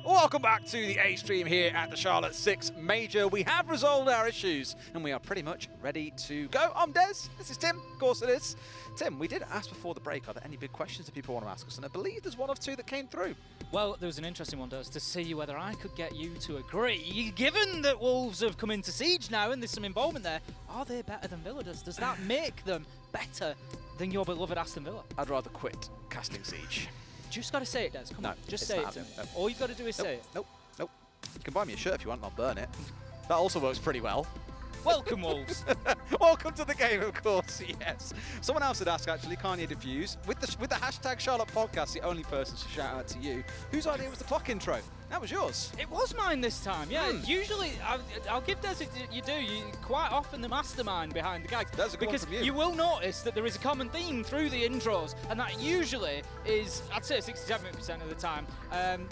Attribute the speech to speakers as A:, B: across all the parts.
A: Welcome back to the A stream here at the Charlotte 6 Major. We have resolved our issues and we are pretty much ready to go. I'm Des, this is Tim, of course it is. Tim, we did ask before the break, are there any big questions that people want to ask us? And I believe there's one of two that came through.
B: Well, there was an interesting one, Des, to see whether I could get you to agree. Given that Wolves have come into Siege now and there's some involvement there, are they better than Villa? Does that make them better than your beloved Aston Villa?
A: I'd rather quit casting Siege.
B: Just got to say it, Des. Come on, just say it.
A: No.
B: All you've got to do is say it.
A: Nope. You can buy me a shirt if you want and I'll burn it. That also works pretty well.
B: Welcome, Wolves.
A: Welcome to the game, of course, yes. Someone else had asked, actually, Kanye Diffuse, with the hashtag Charlotte Podcast, the only person to shout out to you, whose idea was the clock intro? That was yours.
B: It was mine this time, yeah. Usually, I'll give Des it, you quite often the mastermind behind the gags.
A: That's a good one from you.
B: You will notice that there is a common theme through the intros, and that usually is, I'd say 67% of the time,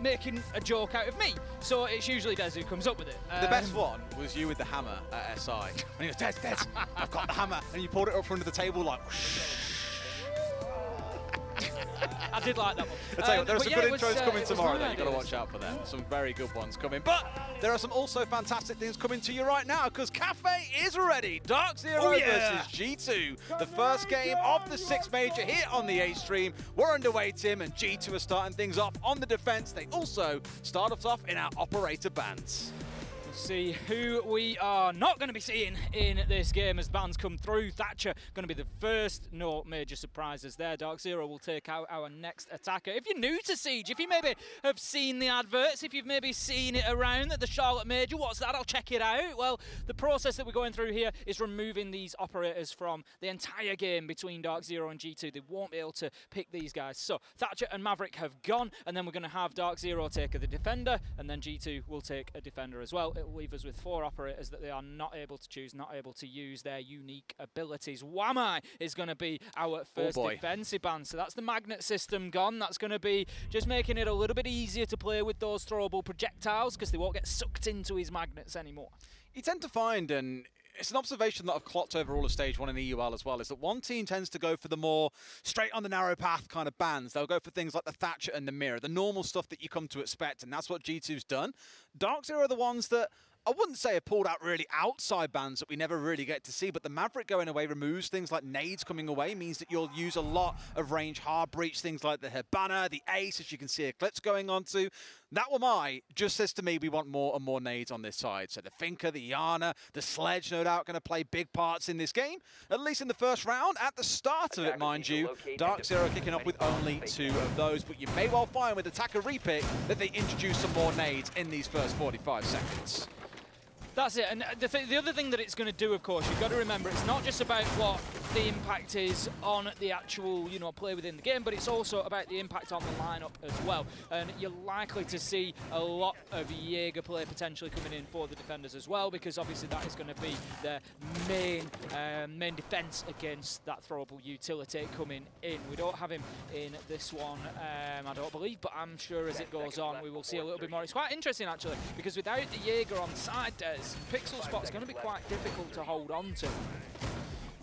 B: making a joke out of me. So it's usually Des who comes up with it.
A: The best one was you with the hammer at SI. And he goes, Des, I've got the hammer. And you pulled it up from under the table like, whoosh.
B: I did like that one.
A: I tell you what, there are some good intros coming tomorrow that you've got to
B: ideas.
A: watch out for them. Some very good ones coming. But there are some also fantastic things coming to you right now because Kafe is ready. DarkZero versus G2. The first game of the 6 Major here on the A stream. We're underway, Tim, and G2 are starting things off on the defense. They also start us off in our operator bands.
B: See who we are not going to be seeing in this game as bands come through. Thatcher going to be the first, no major surprises there. DarkZero will take out our next attacker. If you're new to Siege, if you maybe have seen the adverts, if you've maybe seen it around at the Charlotte Major, what's that? I'll check it out. Well, the process that we're going through here is removing these operators from the entire game between DarkZero and G2. They won't be able to pick these guys. So Thatcher and Maverick have gone, and then we're going to have DarkZero take the defender, and then G2 will take a defender as well. It'll leave us with 4 operators that they are not able to choose, not able to use their unique abilities. Wamai is going to be our first defensive band. So that's the magnet system gone. That's going to be just making it a little bit easier to play with those throwable projectiles because they won't get sucked into his magnets anymore.
A: You tend to find, and it's an observation that I've clocked over all of Stage 1 in EUL as well, is that one team tends to go for the more straight on the narrow path kind of bands. They'll go for things like the Thatcher and the Mirror, the normal stuff that you come to expect, and that's what G2's done. DarkZero are the ones that I wouldn't say have pulled out really outside bands that we never really get to see, but the Maverick going away removes things like nades coming away, means that you'll use a lot of range hard breach, things like the Hibana, the Ace, as you can see Eclipse going on to. That Wamai just says to me we want more and more nades on this side. So the Finker, the Yana, the Sledge, no doubt going to play big parts in this game, at least in the first round. At the start of it, mind you, DarkZero kicking off with only 2 of those, but you may well find with Attacker Repick that they introduce some more nades in these first 45 seconds.
B: That's it, and the other thing that it's going to do, of course, you've got to remember, it's not just about what the impact is on the actual, play within the game, but it's also about the impact on the lineup as well. And you're likely to see a lot of Jaeger play potentially coming in for the defenders as well, because obviously that is going to be their main defense against that throwable utility coming in. We don't have him in this one, I don't believe, but I'm sure as it goes on, we will see a little bit more. It's quite interesting, actually, because without the Jaeger on side, Pixel Spot's going to be quite difficult to hold on to.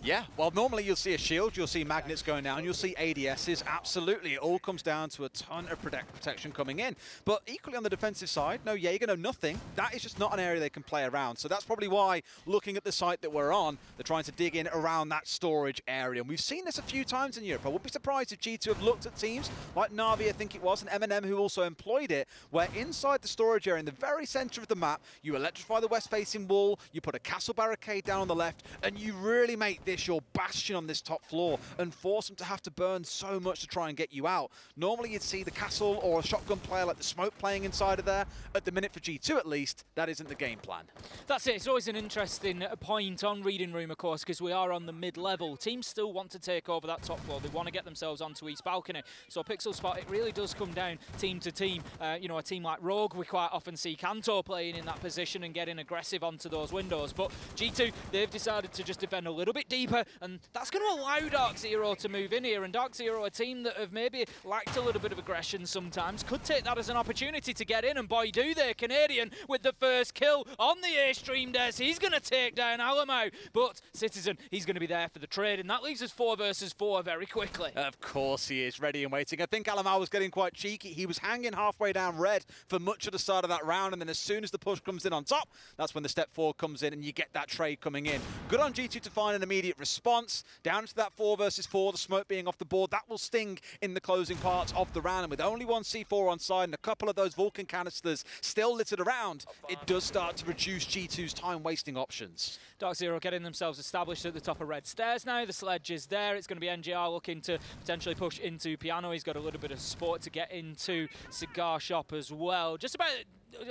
A: Yeah, well, normally you'll see a shield, you'll see magnets going down, you'll see ADSs. Absolutely, it all comes down to a ton of protection coming in. But equally on the defensive side, no Jaeger, no nothing. That is just not an area they can play around. So that's probably why, looking at the site that we're on, they're trying to dig in around that storage area. And we've seen this a few times in Europe. I would be surprised if G2 have looked at teams like Na'Vi, I think it was, and M&M who also employed it, where inside the storage area, in the very center of the map, you electrify the west-facing wall, you put a castle barricade down on the left, and you really make this your bastion on this top floor and force them to have to burn so much to try and get you out. Normally you'd see the castle or a shotgun player like the Smoke playing inside of there. At the minute for G2 at least, that isn't the game plan. That's
B: it. It's always an interesting point on Reading Room, of course, because we are on the mid-level. Teams still want to take over that top floor. They want to get themselves onto East Balcony. So Pixel Spot, it really does come down team to team. A team like Rogue, we quite often see Kanto playing in that position and getting aggressive onto those windows. But G2, they've decided to just defend a little bit deeper deeper, and that's going to allow DarkZero to move in here. And DarkZero, a team that have maybe lacked a little bit of aggression sometimes, could take that as an opportunity to get in, and boy do they. Canadian with the first kill on the Airstream Des. He's going to take down Alamo, but Citizen, he's going to be there for the trade, and that leaves us 4 versus 4 very quickly.
A: Of course he is, ready and waiting. I think Alamo was getting quite cheeky. He was hanging halfway down red for much of the start of that round, and then as soon as the push comes in on top, that's when the step 4 comes in and you get that trade coming in. Good on G2 to find an immediate response. Down to that 4 versus 4, the smoke being off the board, that will sting in the closing parts of the round, and with only one C4 on side and a couple of those Vulcan canisters still littered around, it does start to reduce G2's time-wasting options.
B: DarkZero getting themselves established at the top of red stairs now. The sledge is there. It's going to be NJR looking to potentially push into Piano. He's got a little bit of support to get into Cigar Shop as well. Just about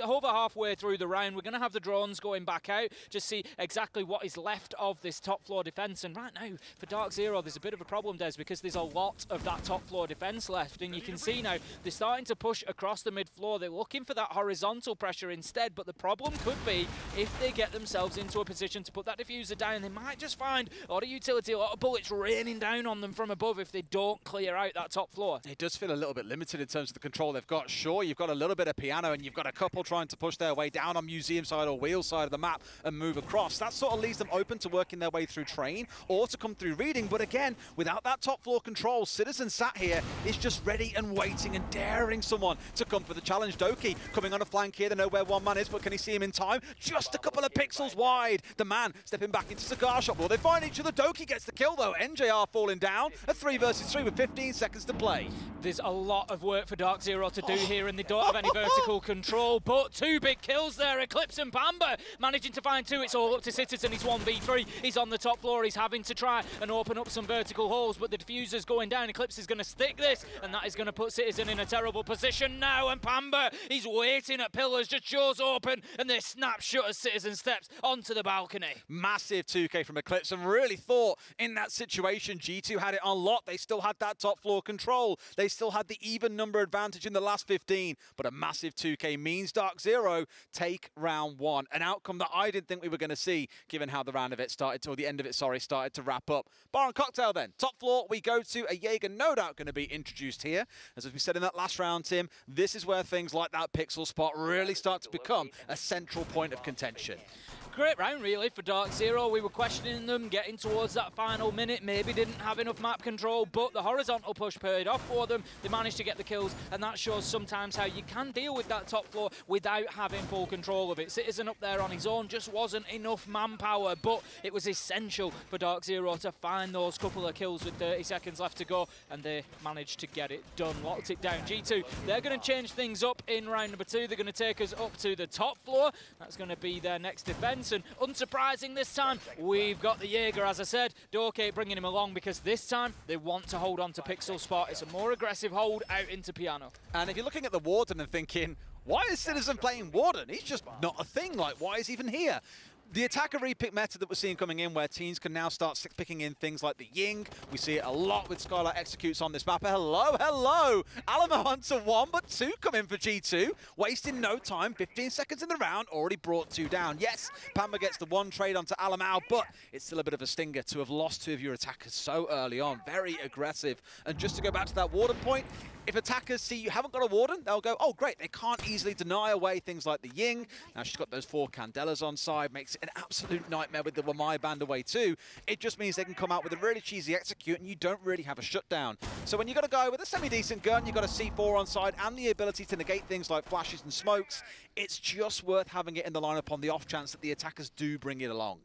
B: over halfway through the round, we're going to have the drones going back out, just see exactly what is left of this top floor defense. And right now, for DarkZero, there's a bit of a problem, Des, because there's a lot of that top floor defense left. And you can see now, they're starting to push across the mid floor. They're looking for that horizontal pressure instead, but the problem could be if they get themselves into a position to put that diffuser down, they might just find a lot of utility, a lot of bullets raining down on them from above if they don't clear out that top floor.
A: It does feel a little bit limited in terms of the control they've got. Sure, you've got a little bit of Piano, and you've got a couple trying to push their way down on museum side or wheel side of the map and move across. That sort of leaves them open to working their way through train or to come through reading. But again, without that top floor control, Citizen sat here is just ready and waiting and daring someone to come for the challenge. Doki coming on a flank here. They know where one man is, but can he see him in time? Just a couple of pixels wide. The man stepping back into Cigar Shop. Will they find each other? Doki gets the kill though. NJR falling down. A 3 versus 3 with 15 seconds to play.
B: There's a lot of work for DarkZero to do here, and they don't have any vertical control, but 2 big kills there. Eclipse and Pamba managing to find 2. It's all up to Citizen. He's 1v3. He's on the top floor. He's having to try and open up some vertical holes, but the diffuser's going down. Eclipse is going to stick this, and that is going to put Citizen in a terrible position now. And Pamba, he's waiting at pillars, just jaws open, and they snap shut as Citizen steps onto the balcony.
A: Massive 2K from Eclipse, and really thought in that situation G2 had it on lock. They still had that top floor control. They still had the even number advantage in the last 15, but a massive 2K means DarkZero take round 1. An outcome that I didn't think we were going to see, given how the round of it started, or the end of it, sorry, started to wrap up. Bar and cocktail then. Top floor, we go to a Jaeger, no doubt going to be introduced here. As we said in that last round, Tim, this is where things like that pixel spot really start to become a central point of contention.
B: Great round, really, for DarkZero. We were questioning them getting towards that final minute. Maybe didn't have enough map control, but the horizontal push paid off for them. They managed to get the kills, and that shows sometimes how you can deal with that top floor without having full control of it. Citizen up there on his own just wasn't enough manpower, but it was essential for DarkZero to find those couple of kills with 30 seconds left to go, and they managed to get it done. Locked it down. G2, they're going to change things up in round number 2. They're going to take us up to the top floor. That's going to be their next defense. And unsurprising this time, we've got the Jaeger, as I said. Dorkate bringing him along because this time they want to hold on to Pixel Spot. It's a more aggressive hold out into Piano.
A: And if you're looking at the Warden and thinking, why is Citizen playing Warden? He's just not a thing. Like, why is he even here? The attacker repick method that we're seeing coming in, where teams can now start picking in things like the Ying. We see it a lot with Skylight Executes on this map. Hello, hello! Alamo Hunter 1, but 2 come in for G2. Wasting no time, 15 seconds in the round, already brought 2 down. Yes, Pamba gets the 1 trade onto Alamo, but it's still a bit of a stinger to have lost 2 of your attackers so early on. Very aggressive. And just to go back to that Warden point, if attackers see you haven't got a Warden, they'll go, oh great, they can't easily deny away things like the Ying. Now she's got those 4 Candelas on side, makes it an absolute nightmare with the Wamai band away too. It just means they can come out with a really cheesy execute and you don't really have a shutdown. So when you've got a guy with a semi-decent gun, you've got a C4 on side and the ability to negate things like flashes and smokes, it's just worth having it in the lineup on the off chance that the attackers do bring it along.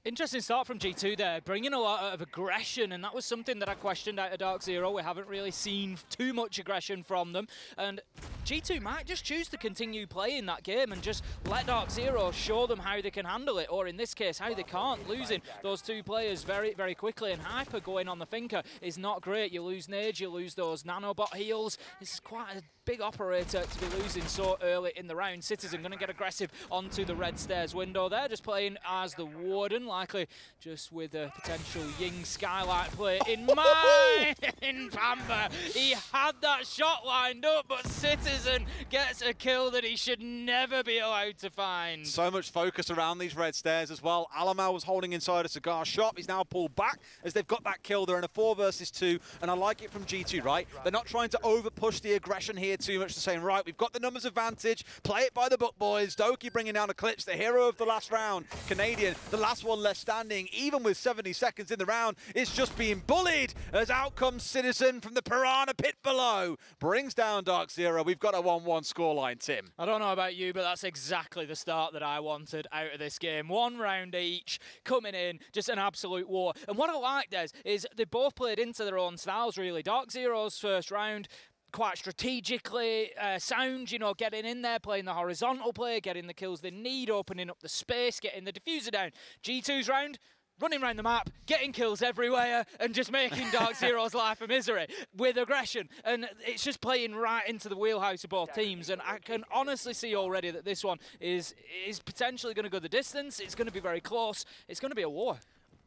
B: Interesting start from G2 there, bringing a lot of aggression, and that was something that I questioned out of DarkZero. We haven't really seen too much aggression from them, and G2 might just choose to continue playing that game and just let DarkZero show them how they can handle it, or in this case, how they can't. Losing those 2 players very, very quickly, and Hyper going on the Finker is not great. You lose Nage, you lose those nanobot heals. This is quite a big operator to be losing so early in the round. Citizen going to get aggressive onto the red stairs window there, just playing as the Warden, likely just with a potential Ying Skylight play in mind. Pamba, he had that shot lined up, but Citizen gets a kill that he should never be allowed to find.
A: So much focus around these red stairs as well. Alamau was holding inside a cigar shop. He's now pulled back as they've got that kill. They're in a 4 versus 2, and I like it from G2, right? They're not trying to over-push the aggression here too much, to saying, right, we've got the numbers advantage, play it by the book, boys. Doki bringing down Eclipse, the hero of the last round. Canadian, the last one left standing, even with 70 seconds in the round, is just being bullied as out comes Citizen from the Piranha pit below. Brings down DarkZero. We've got a 1-1 scoreline, Tim.
B: I don't know about you, but that's exactly the start that I wanted out of this game. 1 round each, coming in, just an absolute war. And what I like, Des, is they both played into their own styles, really. DarkZero's first round, quite strategically sound, you know, getting in there, playing the horizontal play, getting the kills they need, opening up the space, getting the diffuser down. G2's round, running around the map, getting kills everywhere, and just making DarkZero's life a misery with aggression. And it's just playing right into the wheelhouse of both teams. And I can honestly see already that this one is potentially going to go the distance. It's going to be very close. It's going to be a war.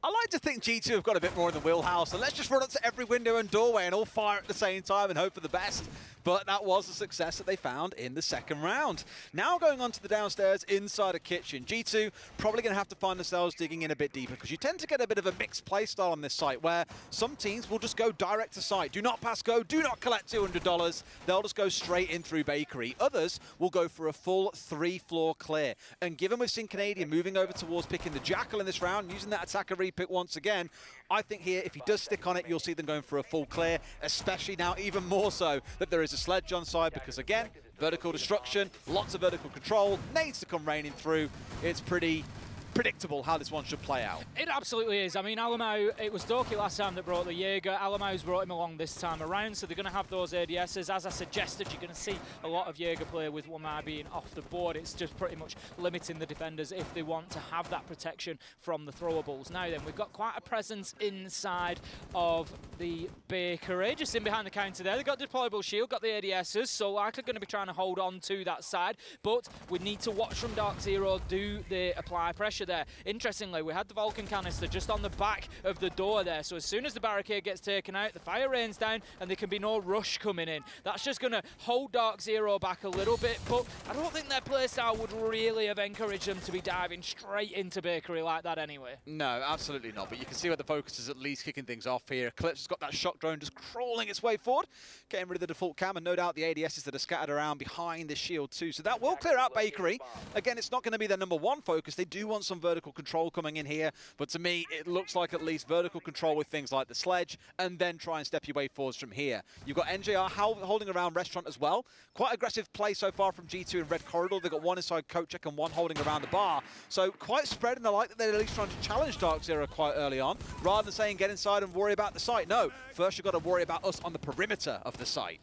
A: I like to think G2 have got a bit more in the wheelhouse, so let's just run up to every window and doorway and all fire at the same time and hope for the best. But that was the success that they found in the second round. Now going on to the downstairs inside a kitchen. G2 probably going to have to find themselves digging in a bit deeper, because you tend to get a bit of a mixed play style on this site where some teams will just go direct to site. Do not pass go, do not collect $200. They'll just go straight in through bakery. Others will go for a full 3-floor clear. And given we've seen Canadian moving over towards picking the Jackal in this round, using that attacker repick once again, I think here, if he does stick on it, you'll see them going for a full clear, especially now even more so that there is a sledge on side, because again, vertical destruction, lots of vertical control, needs to come raining through. It's pretty predictable how this one should play out.
B: It absolutely is. I mean, Alamau, it was Doki last time that brought the Jaeger. Alamau's brought him along this time around, so they're going to have those ADSs. As I suggested, you're going to see a lot of Jaeger play with one eye being off the board. It's just pretty much limiting the defenders if they want to have that protection from the throwables. Now then, we've got quite a presence inside of the bakery, just in behind the counter there. They've got deployable shield, got the ADSs, so likely going to be trying to hold on to that side, but we need to watch from DarkZero. Do they apply pressure there? Interestingly, we had the Vulcan canister just on the back of the door there, so as soon as the barricade gets taken out, the fire rains down and there can be no rush coming in. That's just going to hold DarkZero back a little bit, but I don't think their playstyle would really have encouraged them to be diving straight into bakery like that anyway.
A: No, absolutely not, but you can see where the focus is at least kicking things off here. Eclipse has got that shock drone just crawling its way forward, getting rid of the default cam, and no doubt the ADSs that are scattered around behind the shield too, so that will clear out bakery. Again, it's not going to be their #1 focus. They do want some vertical control coming in here, but to me it looks like at least vertical control with things like the sledge, and then try and step your way forwards from here. You've got NJR holding around restaurant as well. Quite aggressive play so far from G2 in red corridor. They've got one inside coat check and one holding around the bar, so quite spread, and I like that they're at least trying to challenge DarkZero quite early on, rather than saying get inside and worry about the site. No, first you've got to worry about us on the perimeter of the site.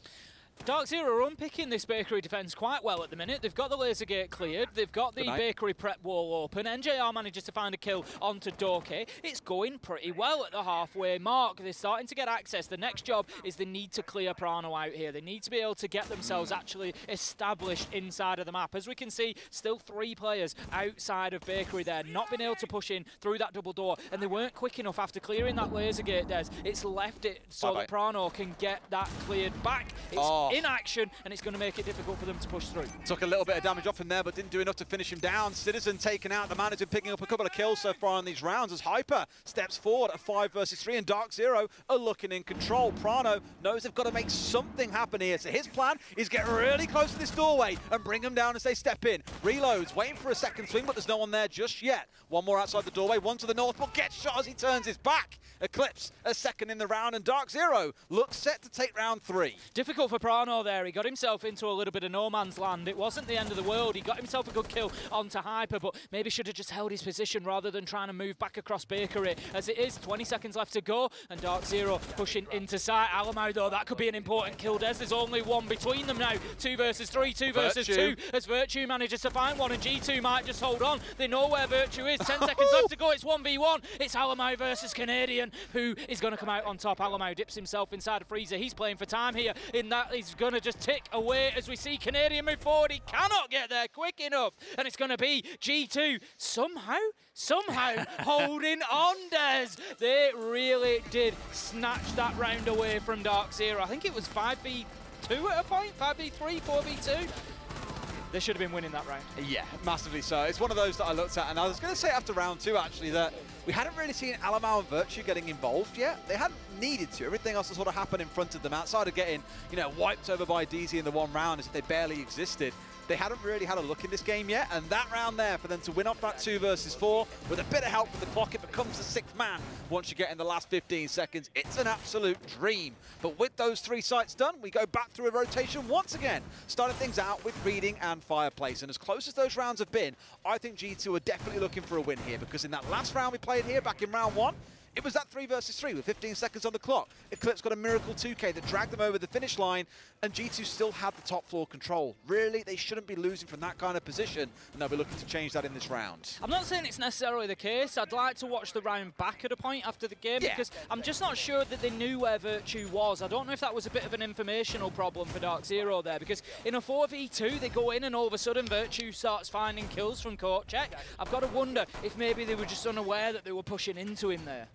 B: DarkZero are unpicking this bakery defence quite well at the minute. They've got the laser gate cleared. They've got the bakery prep wall open. NJR manages to find a kill onto Doki. It's going pretty well at the halfway mark. They're starting to get access. The next job is they need to clear Prano out here. They need to be able to get themselves actually established inside of the map. As we can see, still 3 players outside of bakery there, not been able to push in through that double door, and they weren't quick enough after clearing that laser gate, Des. It's left it so that Prano can get that cleared back. It's in action, and it's going to make it difficult for them to push through.
A: Took a little bit of damage off him there, but didn't do enough to finish him down. Citizen taken out. The man has been picking up a couple of kills so far on these rounds as Hyper steps forward at 5 versus 3, and DarkZero are looking in control. Prano knows they've got to make something happen here, so his plan is get really close to this doorway and bring them down as they step in. Reloads, waiting for a second swing, but there's no one there just yet. One more outside the doorway, one to the north, but gets shot as he turns his back. Eclipse a second in the round, and DarkZero looks set to take round 3.
B: Difficult for Prano there. He got himself into a little bit of no man's land. It wasn't the end of the world. He got himself a good kill onto Hyper, but maybe should have just held his position rather than trying to move back across bakery. As it is, 20 seconds left to go, and DarkZero pushing into sight. Alamau, though, that could be an important kill, Des. There's only one between them now. 2 versus 3, 2 versus 2, as Virtue manages to find one, and G2 might just hold on. They know where Virtue is. 10 seconds left to go. It's 1v1. It's Alamau versus Canadian. then who is going to come out on top? Alamau dips himself inside a freezer. He's playing for time here in that he's going to just tick away as we see Canadian move forward. He cannot get there quick enough, and it's going to be G2 somehow holding on, Des. They really did snatch that round away from DarkZero. I think it was 5v2 at a point, 5v3, 4v2. They should have been winning that round.
A: Yeah, massively so. It's one of those that I looked at, and I was going to say after round 2, actually, that we hadn't really seen Alamau and Virtue getting involved yet. They hadn't needed to. Everything else has sort of happened in front of them outside of getting, you know, wiped over by DZ in the one round as if they barely existed. They hadn't really had a look in this game yet, and that round there, for them to win off that 2 versus 4, with a bit of help from the clock, it becomes the 6th man once you get in the last 15 seconds. It's an absolute dream. But with those 3 sites done, we go back through a rotation once again, starting things out with Reading and Fireplace. And as close as those rounds have been, I think G2 are definitely looking for a win here, because in that last round we played here, back in round 1, it was that 3 versus 3 with 15 seconds on the clock. Eclipse got a miracle 2K that dragged them over the finish line, and G2 still had the top floor control. Really, they shouldn't be losing from that kind of position, and they'll be looking to change that in this round.
B: I'm not saying it's necessarily the case. I'd like to watch the round back at a point after the game, because I'm just not sure that they knew where Virtue was. I don't know if that was a bit of an informational problem for DarkZero there, because in a 4v2, they go in and all of a sudden Virtue starts finding kills from court check. I've got to wonder if maybe they were just unaware that they were pushing into him there.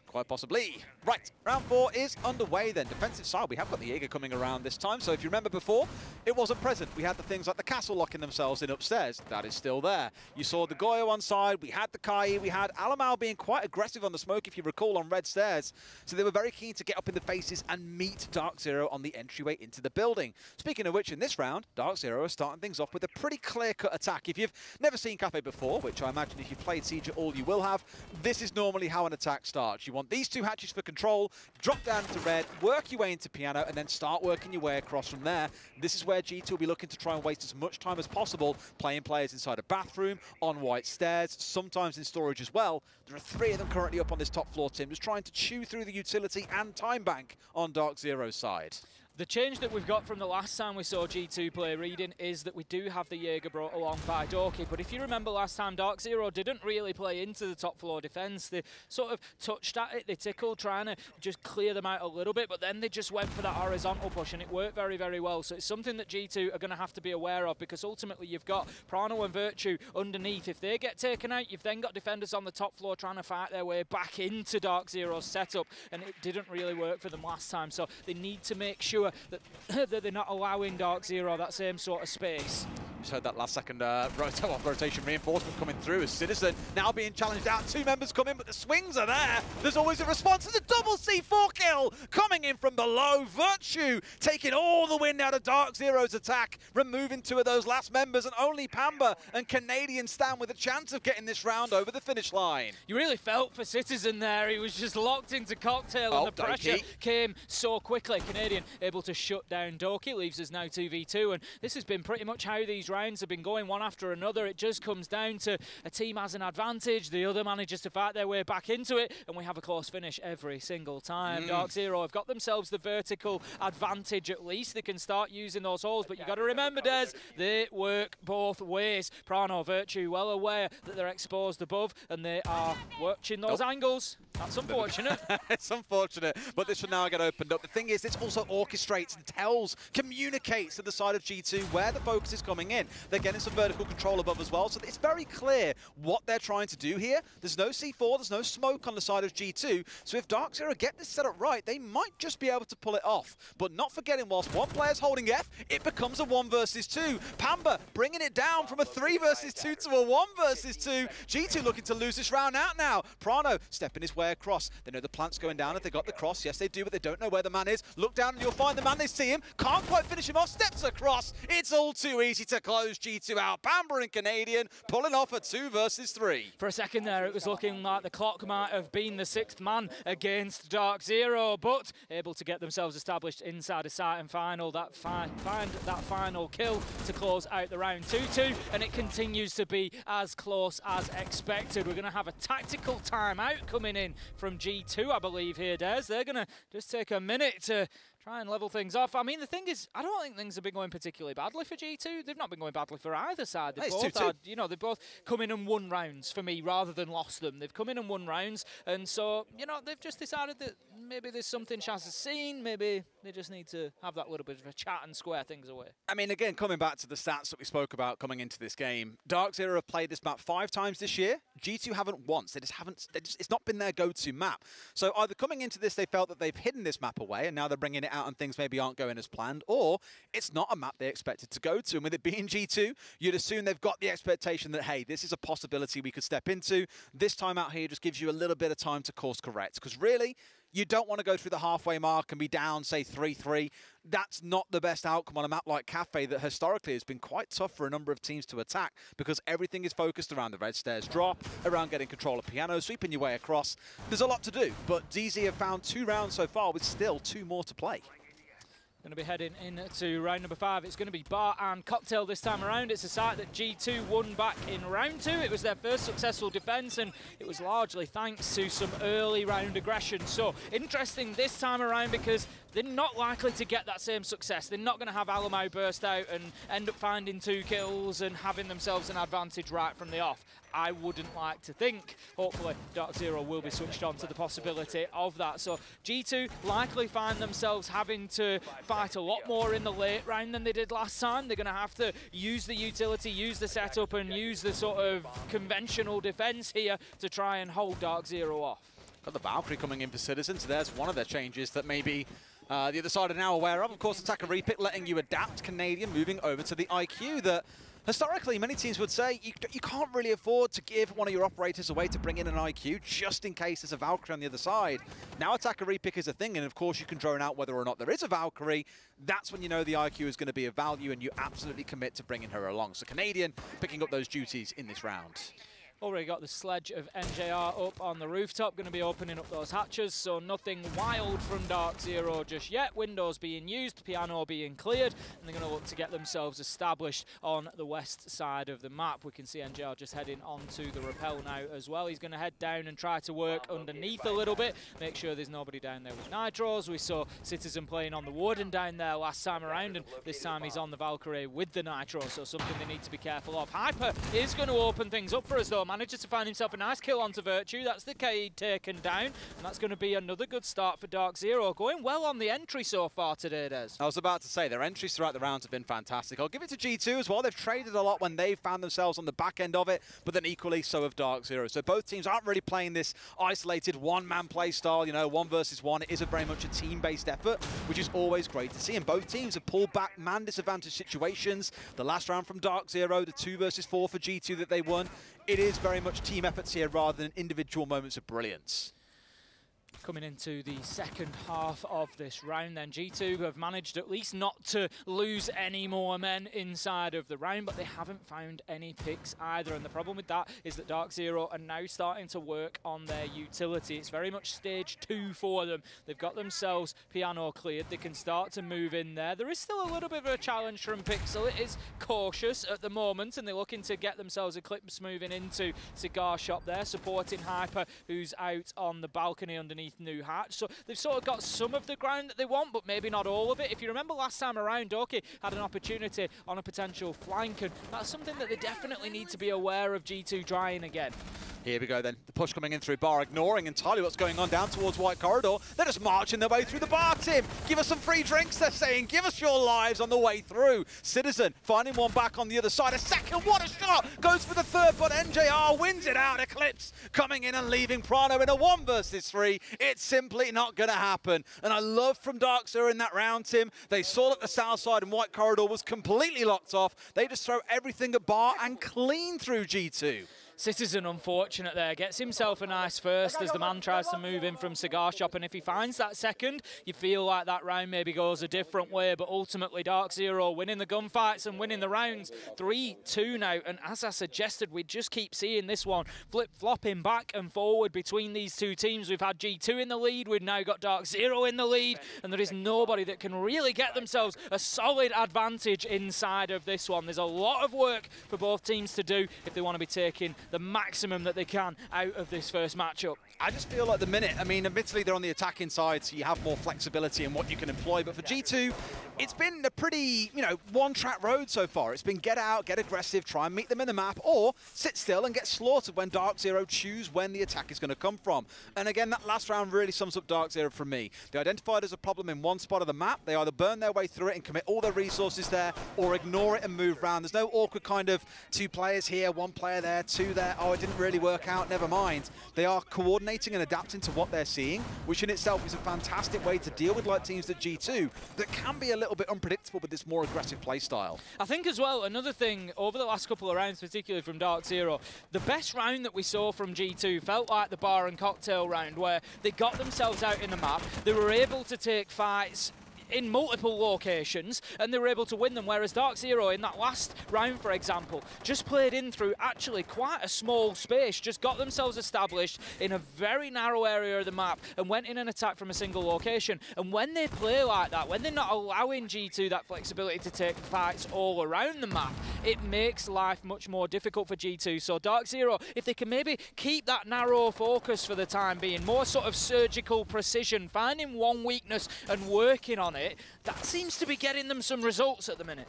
A: Quite possibly. Right, round 4 is underway then. Defensive side, we have got the Jaeger coming around this time, so if you remember before, it wasn't present. We had the things like the castle locking themselves in upstairs. That is still there. You saw the Goyo on side, we had the Kai, we had Alamau being quite aggressive on the smoke, if you recall, on red stairs. So they were very keen to get up in the faces and meet DarkZero on the entryway into the building. Speaking of which, in this round, DarkZero are starting things off with a pretty clear-cut attack. If you've never seen Kafe before, which I imagine if you've played Siege at all, you will have, this is normally how an attack starts. You want these 2 hatches for control, drop down to red, work your way into piano, and then start working your way across from there. This is where G2 will be looking to try and waste as much time as possible, playing players inside a bathroom, on white stairs, sometimes in storage as well. There are 3 of them currently up on this top floor, Tim, just trying to chew through the utility and time bank on DarkZero's side.
B: The change that we've got from the last time we saw G2 play Reading is that we do have the Jaeger brought along by Dorky, but if you remember last time, DarkZero didn't really play into the top floor defence. They sort of touched at it, they tickled, trying to just clear them out a little bit, but then they just went for that horizontal push, and it worked very, very well. So it's something that G2 are going to have to be aware of, because ultimately you've got Prano and Virtue underneath. If they get taken out, you've then got defenders on the top floor trying to fight their way back into DarkZero's setup, and it didn't really work for them last time. So they need to make sure that they're not allowing DarkZero that same sort of space.
A: Just heard that last second rotation reinforcement coming through as Citizen now being challenged out. 2 members come in, but the swings are there. There's always a response to the double C4 kill coming in from below. Virtue taking all the wind out of DarkZero's attack, removing 2 of those last members, and only Pamba and Canadian stand with a chance of getting this round over the finish line.
B: You really felt for Citizen there. He was just locked into Cocktail, and the pressure came so quickly. Canadian able to shut down Doki, leaves us now 2v2, and this has been pretty much how these rounds have been going, one after another. It just comes down to a team has an advantage, the other manages to fight their way back into it, and we have a close finish every single time. DarkZero have got themselves the vertical advantage at least. They can start using those holes, but you got to remember, Des, they work both ways. Prano, Virtue, well aware that they're exposed above, and they are watching those angles. That's unfortunate.
A: It's unfortunate, but this should now get opened up. The thing is, this also orchestrates and tells, communicates to the side of G2 where the focus is coming in. They're getting some vertical control above as well, so it's very clear what they're trying to do here. There's no C4, there's no smoke on the side of G2, so if DarkZero get this set up right, they might just be able to pull it off. But not forgetting, whilst one player's holding F, it becomes a 1 versus 2. Pamba bringing it down from a 3 versus 2 to a 1 versus 2. G2 looking to lose this round out now. Prano stepping his way across. They know the plant's going down. If they got the cross, yes they do, but they don't know where the man is. Look down and you'll find the man. They see him. Can't quite finish him off. Steps across. It's all too easy to close G2 out. Pamba and Canadian pulling off a 2 versus 3.
B: For a second there, it was looking like the clock might have been the 6th man against DarkZero, but able to get themselves established inside a site and final. That find that final kill to close out the round 2-2, and it continues to be as close as expected. We're going to have a tactical timeout coming in from G2, I believe, here, Des. They're going to just take a minute to Try and level things off. I mean, the thing is, I don't think things have been going particularly badly for G2. They've not been going badly for either side. They've both had, you know, they've both come in and won rounds for me rather than lost them. They've come in and won rounds, and so, you know, they've just decided that maybe there's something Shaz has seen. Maybe they just need to have that little bit of a chat and square things away.
A: I mean, again, coming back to the stats that we spoke about coming into this game, DarkZero have played this map 5 times this year. G2 haven't once. They just haven't. It's not been their go-to map. So either coming into this, they felt that they've hidden this map away, and now they're bringing it out and things maybe aren't going as planned, or it's not a map they expected to go to. And with it being G2, you'd assume they've got the expectation that, hey, this is a possibility we could step into. This time out here just gives you a little bit of time to course correct, because really, you don't want to go through the halfway mark and be down, say, 3-3. That's not the best outcome on a map like Kafe that historically has been quite tough for a number of teams to attack, because everything is focused around the red stairs drop, around getting control of piano, sweeping your way across. There's a lot to do, but DZ have found 2 rounds so far with still 2 more to play.
B: Going to be heading into round number 5. It's going to be Bar and Cocktail this time around. It's a site that G2 won back in round 2. It was their first successful defence, and it was largely thanks to some early round aggression. So interesting this time around, because they're not likely to get that same success. They're not going to have Alamo burst out and end up finding 2 kills and having themselves an advantage right from the off. I wouldn't like to think. Hopefully, DarkZero will be switched on to the possibility of that. So G2 likely find themselves having to fight a lot more in the late round than they did last time. They're going to have to use the utility, use the setup, and use the sort of conventional defense here to try and hold DarkZero off.
A: Got the Valkyrie coming in for Citizens. There's one of their changes that maybe the other side are now aware of. Of course, attack a repick, letting you adapt. Canadian moving over to the IQ that historically many teams would say you can't really afford to give one of your operators away to bring in an IQ just in case there's a Valkyrie on the other side. Now attack a repick is a thing, and of course you can drone out whether or not there is a Valkyrie. That's when you know the IQ is going to be of value and you absolutely commit to bringing her along. So Canadian picking up those duties in this round.
B: Already got the sledge of NJR up on the rooftop, going to be opening up those hatches, so nothing wild from DarkZero just yet. Windows being used, piano being cleared, and they're going to look to get themselves established on the west side of the map. We can see NJR just heading onto the rappel now as well. He's going to head down and try to work underneath a little bit, make sure there's nobody down there with nitros. We saw Citizen playing on the Warden down there last time around, and this time he's on the Valkyrie with the nitro, so something they need to be careful of. Hyper is going to open things up for us though. Manages to find himself a nice kill onto Virtue. That's the Cade taken down, and that's going to be another good start for DarkZero. Going well on the entry so far today, Des.
A: I was about to say, their entries throughout the rounds have been fantastic. I'll give it to G2 as well. They've traded a lot when they've found themselves on the back end of it, but then equally so have DarkZero. So both teams aren't really playing this isolated one-man play style, you know, 1 versus 1. It is very much a team-based effort, which is always great to see. And both teams have pulled back man disadvantage situations. The last round from DarkZero, the 2 versus 4 for G2 that they won. It is very much team efforts here rather than individual moments of brilliance.
B: Coming into the second half of this round then, G2 have managed at least not to lose any more men inside of the round, but they haven't found any picks either, and the problem with that is that DarkZero are now starting to work on their utility. It's very much stage 2 for them. They've got themselves piano cleared, they can start to move in there. There is still a little bit of a challenge from Pixel. It is cautious at the moment, and they're looking to get themselves Eclipse moving into Cigar Shop there, supporting Hyper, who's out on the balcony underneath New Hatch. So they've sort of got some of the ground that they want, but maybe not all of it. If you remember last time around, Doki had an opportunity on a potential flank, and that's something that they definitely need to be aware of G2 trying again.
A: Here we go then. The push coming in through Bar, ignoring entirely what's going on down towards White Corridor. They're just marching their way through the bar, Tim. Give us some free drinks, they're saying. Give us your lives on the way through. Citizen finding one back on the other side. A second, what a shot! Goes for the third, but NJR wins it out. Eclipse coming in and leaving Prano in a 1 versus 3. It's simply not going to happen. And I love from DarkZero in that round, Tim. They saw that the south side and White Corridor was completely locked off. They just throw everything at Bar and clean through G2.
B: Citizen, unfortunate there, gets himself a nice first as the man tries to move in from Cigar Shop, and if he finds that second, you feel like that round maybe goes a different way, but ultimately DarkZero winning the gunfights and winning the rounds 3-2 now, and as I suggested, we just keep seeing this one flip-flopping back and forward between these two teams. We've had G2 in the lead, we've now got DarkZero in the lead, and there is nobody that can really get themselves a solid advantage inside of this one. There's a lot of work for both teams to do if they want to be taking the maximum that they can out of this first matchup.
A: I just feel like the minute, I mean, admittedly they're on the attacking side, so you have more flexibility in what you can employ, but for G2, it's been a pretty, one-track road so far. It's been get out, get aggressive, try and meet them in the map, or sit still and get slaughtered when DarkZero choose when the attack is going to come from. And again, that last round really sums up DarkZero for me. They identified as a problem in one spot of the map. They either burn their way through it and commit all their resources there, or ignore it and move around. There's no awkward kind of 2 players here, 1 player there, 2 there. Oh, it didn't really work out, never mind. They are coordinating and adapting to what they're seeing, which in itself is a fantastic way to deal with like teams at G2 that can be a little bit unpredictable with this more aggressive play style.
B: I think as well, another thing over the last couple of rounds, particularly from DarkZero, the best round that we saw from G2 felt like the bar and cocktail round, where they got themselves out in the map, they were able to take fights in multiple locations, and they were able to win them, whereas DarkZero in that last round, for example, just played in through actually quite a small space, just got themselves established in a very narrow area of the map and went in an attack from a single location. And when they play like that, when they're not allowing G2 that flexibility to take fights all around the map, it makes life much more difficult for G2. So DarkZero, if they can maybe keep that narrow focus for the time being, more sort of surgical precision, finding one weakness and working on it, that seems to be getting them some results at the minute.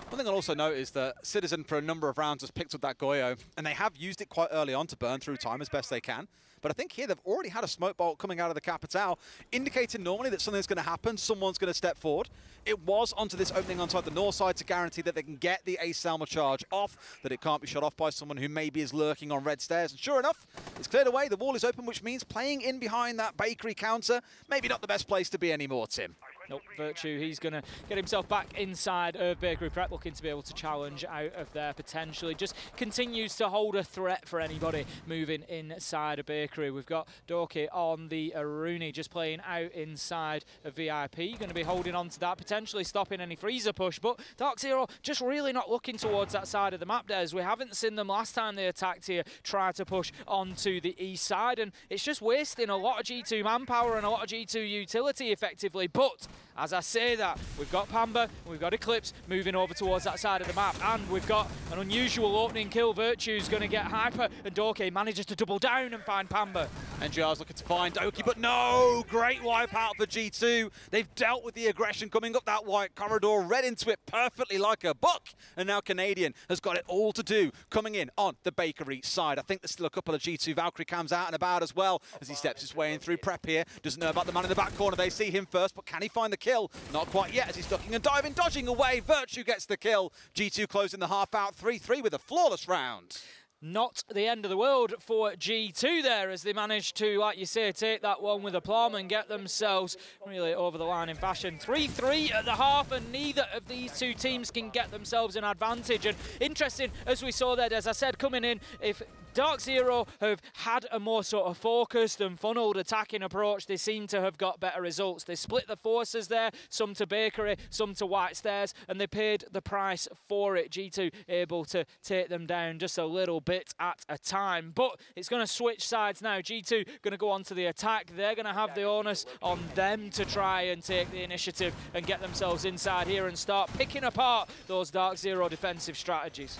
A: One thing I'll also note is that Citizen for a number of rounds has picked up that Goyo, and they have used it quite early on to burn through time as best they can. But I think here they've already had a smoke bolt coming out of the Capitale, indicating normally that something's going to happen, someone's going to step forward. It was onto this opening on the north side to guarantee that they can get the Ace Selma charge off, that it can't be shot off by someone who maybe is lurking on red stairs. And sure enough, it's cleared away, the wall is open, which means playing in behind that bakery counter, maybe not the best place to be anymore, Tim.
B: Nope, Virtue, he's going to get himself back inside of Bakery Prep, looking to be able to challenge out of there potentially. Just continues to hold a threat for anybody moving inside a Bakery. We've got Dorky on the Aruni just playing out inside of VIP. Going to be holding on to that, potentially stopping any freezer push, but DarkZero just really not looking towards that side of the map, Des. We haven't seen them last time they attacked here try to push onto the east side, and it's just wasting a lot of G2 manpower and a lot of G2 utility effectively. But as I say that, we've got Pamba, we've got Eclipse moving over towards that side of the map, and we've got an unusual opening kill. Virtue's going to get Hyper, and Dorky manages to double down and find Pamba.
A: NGR's looking to find Doki, but no! Great wipe out for G2. They've dealt with the aggression coming up that white corridor, read into it perfectly like a book, and now Canadian has got it all to do, coming in on the Bakery side. I think there's still a couple of G2 Valkyrie cams out and about as well, as he steps his way in through Prep here. Doesn't know about the man in the back corner. They see him first, but can he find the kill? Not quite yet, as he's ducking and diving, dodging away. Virtue gets the kill. G2 closing the half out 3-3 with a flawless round.
B: Not the end of the world for G2 there, as they managed to, like you say, take that one with aplomb and get themselves really over the line in fashion. 3-3 at the half, and neither of these two teams can get themselves an advantage. And interesting, as we saw there, as I said, coming in, if DarkZero have had a more sort of focused and funneled attacking approach, they seem to have got better results. They split the forces there, some to Bakery, some to White Stairs, and they paid the price for it. G2 able to take them down just a little bit at a time. But it's going to switch sides now. G2 going to go on to the attack. They're going to have the onus on them to try and take the initiative and get themselves inside here and start picking apart those DarkZero defensive strategies.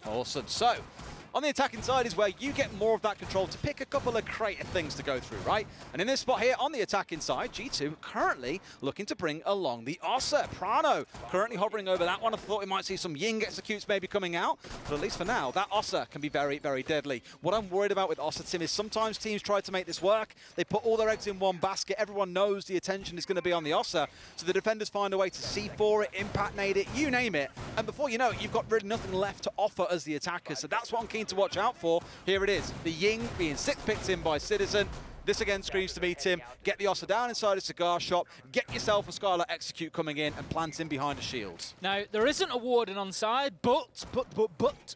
A: Awesome. So, on the attacking side is where you get more of that control to pick a couple of creative things to go through, right? And in this spot here, on the attacking side, G2 currently looking to bring along the Ossa. Prano currently hovering over that one. I thought we might see some Ying executes maybe coming out, but at least for now, that Ossa can be very, very deadly. What I'm worried about with Ossa, Tim, is sometimes teams try to make this work. They put all their eggs in one basket. Everyone knows the attention is going to be on the Ossa, so the defenders find a way to C4 it, impact nade it, you name it. And before you know it, you've got really nothing left to offer as the attackers. So that's what I'm keen to watch out for. Here it is, the Ying being picked in by Citizen. This again screams to me, Tim, get the Ossa down inside a cigar shop, get yourself a Skylar execute coming in and plant in behind a shield.
B: Now, there isn't a Warden on side, but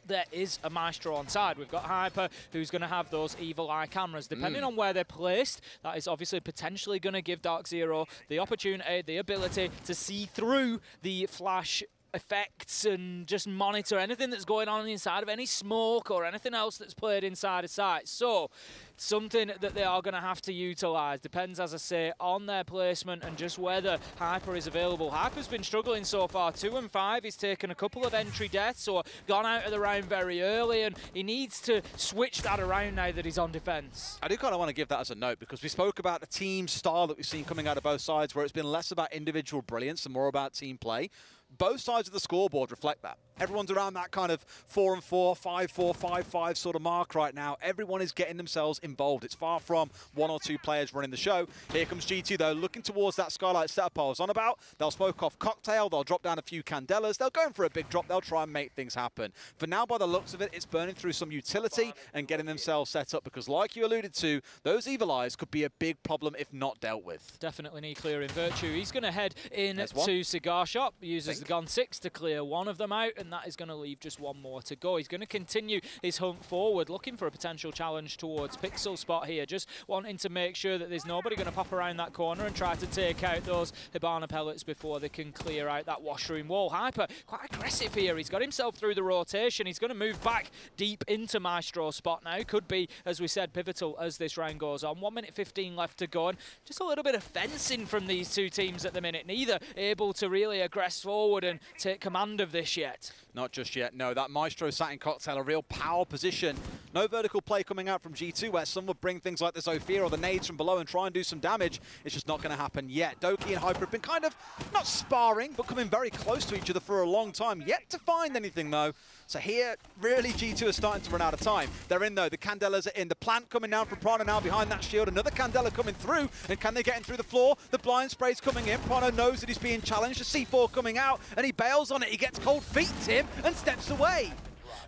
B: there is a Maestro on side. We've got Hyper, who's going to have those evil eye cameras. Depending on where they're placed, that is obviously potentially going to give DarkZero the opportunity, the ability to see through the flash effects and just monitor anything that's going on inside of any smoke or anything else that's played inside a site. So something that they are going to have to utilise. Depends, as I say, on their placement and just whether Hyper is available. Hyper's been struggling so far. 2 and 5. He's taken a couple of entry deaths or gone out of the round very early, and he needs to switch that around now that he's on defence.
A: I do kind of want to give that as a note, because we spoke about the team style that we've seen coming out of both sides, where it's been less about individual brilliance and more about team play. Both sides of the scoreboard reflect that. Everyone's around that kind of 4 and 4, 5-4, 5-5 sort of mark right now. Everyone is getting themselves involved. It's far from 1 or 2 players running the show. Here comes G2 though, looking towards that Skylight setup I was on about. They'll smoke off Cocktail, they'll drop down a few Candelas, they'll go in for a big drop, they'll try and make things happen. For now, by the looks of it, it's burning through some utility and getting themselves set up, because like you alluded to, those Evil Eyes could be a big problem if not dealt with.
B: Definitely need clearing Virtue. He's going to head in to Cigar Shop, uses the Gun 6 to clear one of them out, and that is going to leave just one more to go. He's going to continue his hunt forward, looking for a potential challenge towards Pixel Spot here, just wanting to make sure that there's nobody going to pop around that corner and try to take out those Hibana pellets before they can clear out that washroom wall. Hyper quite aggressive here. He's got himself through the rotation. He's going to move back deep into Maestro Spot now. Could be, as we said, pivotal as this round goes on. 1 minute 15 left to go, and just a little bit of fencing from these two teams at the minute. Neither able to really aggress forward and take command of this yet.
A: Not just yet, no. That Maestro sat in Cocktail, a real power position. No vertical play coming out from G2, where some would bring things like the Zofia or the nades from below and try and do some damage. It's just not going to happen yet. Doki and Hyper have been kind of, not sparring, but coming very close to each other for a long time. Yet to find anything, though. So here, really, G2 are starting to run out of time. They're in, though. The Candelas are in. The plant coming down from Prana now behind that shield. Another Candela coming through. And can they get in through the floor? The blind spray's coming in. Prana knows that he's being challenged. The C4 coming out, and he bails on it. He gets cold feet, Tim, and steps away.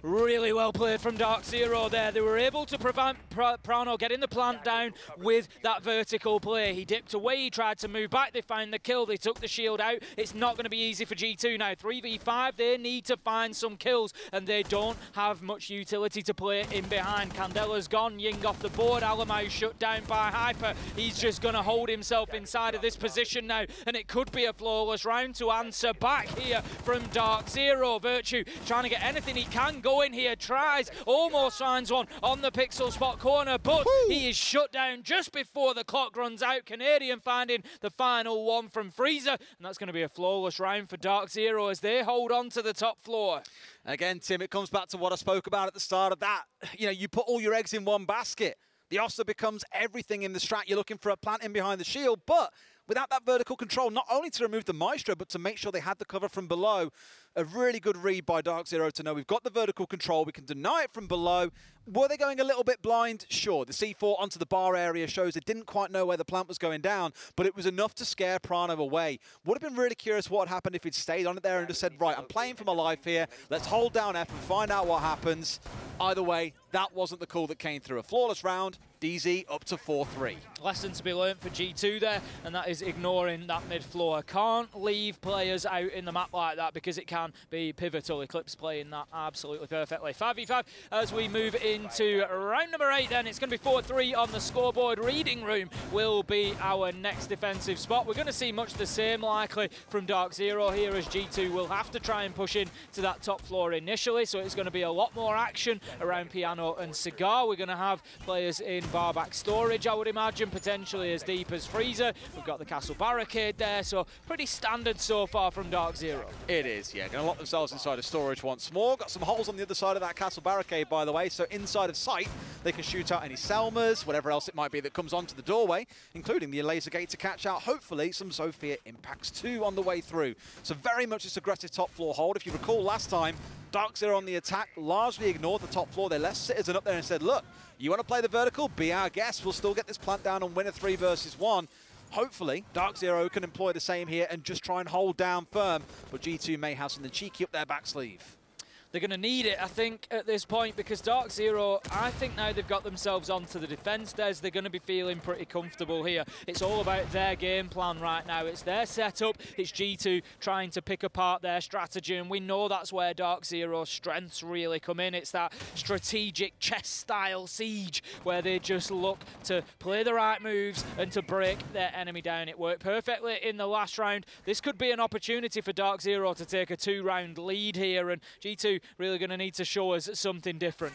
B: Really well played from DarkZero there. They were able to prevent Prano getting the plant down with that vertical play. He dipped away, he tried to move back, they found the kill, they took the shield out. It's not going to be easy for G2 now. 3v5, they need to find some kills, and they don't have much utility to play in behind. Candela's gone, Ying off the board, Alamau shut down by Hyper. He's just going to hold himself inside of this position now, and it could be a flawless round to answer back here from DarkZero. Virtue trying to get anything he can go in here, tries, almost finds one on the Pixel Spot corner, but he is shut down just before the clock runs out. Canadian finding the final one from Freezer, and that's going to be a flawless round for DarkZero as they hold on to the top floor.
A: Again, Tim, it comes back to what I spoke about at the start of that. You know, you put all your eggs in one basket. The Oster becomes everything in the strat. You're looking for a plant in behind the shield, but without that vertical control, not only to remove the Maestro, but to make sure they had the cover from below. A really good read by DarkZero to know we've got the vertical control, we can deny it from below. Were they going a little bit blind? Sure. The C4 onto the bar area shows they didn't quite know where the plant was going down, but it was enough to scare Prano away. Would have been really curious what happened if he'd stayed on it there and just said, right, I'm playing for my life here. Let's hold down F and find out what happens. Either way, that wasn't the call that came through. A flawless round. DZ up to 4-3.
B: Lesson to be learnt for G2 there, and that is ignoring that mid-floor. Can't leave players out in the map like that because it can be pivotal. Eclipse playing that absolutely perfectly. 5v5 as we move into round number 8 then. It's going to be 4-3 on the scoreboard. Reading Room will be our next defensive spot. We're going to see much the same likely from DarkZero here, as G2 will have to try and push in to that top floor initially, so it's going to be a lot more action around Piano and Cigar. We're going to have players in barback storage, I would imagine, potentially as deep as Freezer. We've got the castle barricade there, so pretty standard so far from DarkZero.
A: It is, yeah. Going to lock themselves inside of storage once more. Got some holes on the other side of that castle barricade, by the way, so inside of sight they can shoot out any Selmas, whatever else it might be that comes onto the doorway, including the laser gate to catch out, hopefully, some Zofia impacts too on the way through. So very much this aggressive top floor hold. If you recall last time, DarkZero on the attack largely ignored the top floor. They left Citizen up there and said, look, you want to play the vertical? Be our guest. We'll still get this plant down and win a 3 versus 1. Hopefully, DarkZero can employ the same here and just try and hold down firm. But G2 may have something cheeky up their back sleeve.
B: They're going to need it, I think, at this point, because DarkZero, I think now they've got themselves onto the defence, Des. They're going to be feeling pretty comfortable here. It's all about their game plan right now. It's their setup. It's G2 trying to pick apart their strategy, and we know that's where DarkZero's strengths really come in. It's that strategic chess-style siege where they just look to play the right moves and to break their enemy down. It worked perfectly in the last round. This could be an opportunity for DarkZero to take a 2-round lead here, and G2 really going to need to show us something different.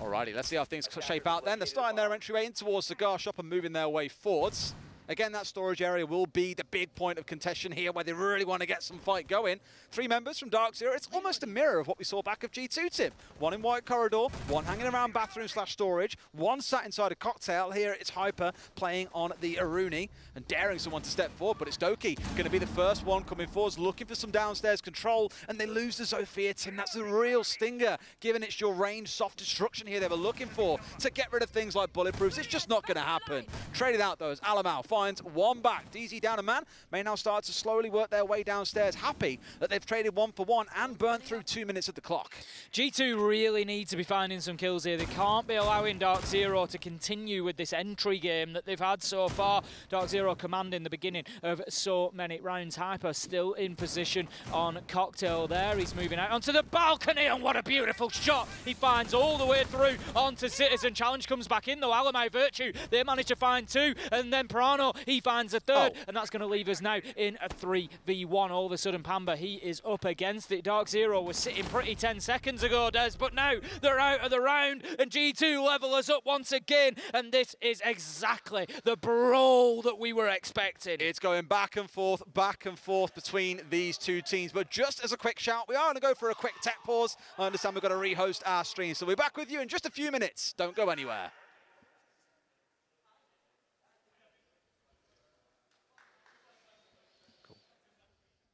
A: Alrighty, let's see how things shape out then. They're starting their entryway in towards Cigar Shop and moving their way forwards. Again, that storage area will be the big point of contention here where they really want to get some fight going. 3 members from DarkZero. It's almost a mirror of what we saw back of G2, Tim. 1 in White Corridor, 1 hanging around bathroom/storage, 1 sat inside a cocktail. Here it's Hyper playing on the Aruni and daring someone to step forward, but it's Doki going to be the first one coming forwards, looking for some downstairs control, and they lose the Zofia, Tim. That's a real stinger, given it's your range soft destruction here they were looking for to get rid of things like bulletproofs. It's just not going to happen. Traded out, though, as Alamau finds 1 back. DZ down a man, may now start to slowly work their way downstairs, happy that they've traded 1 for 1 and burnt through 2 minutes of the clock.
B: G2 really need to be finding some kills here. They can't be allowing DarkZero to continue with this entry game that they've had so far. DarkZero commanding the beginning of so many rounds. Hyper still in position on Cocktail there. He's moving out onto the balcony, and what a beautiful shot. He finds all the way through onto Citizen. Challenge comes back in though. Alamai Virtue, they manage to find 2, and then Prano, he finds a 3rd, and that's going to leave us now in a 3v1. All of a sudden, Pamba, he is up against it. DarkZero was sitting pretty 10 seconds ago, Des, but now they're out of the round, and G2 level us up once again, and this is exactly the brawl that we were expecting.
A: It's going back and forth between these 2 teams, but just as a quick shout, we are going to go for a quick tech pause. I understand we've got to rehost our stream, so we'll be back with you in just a few minutes. Don't go anywhere.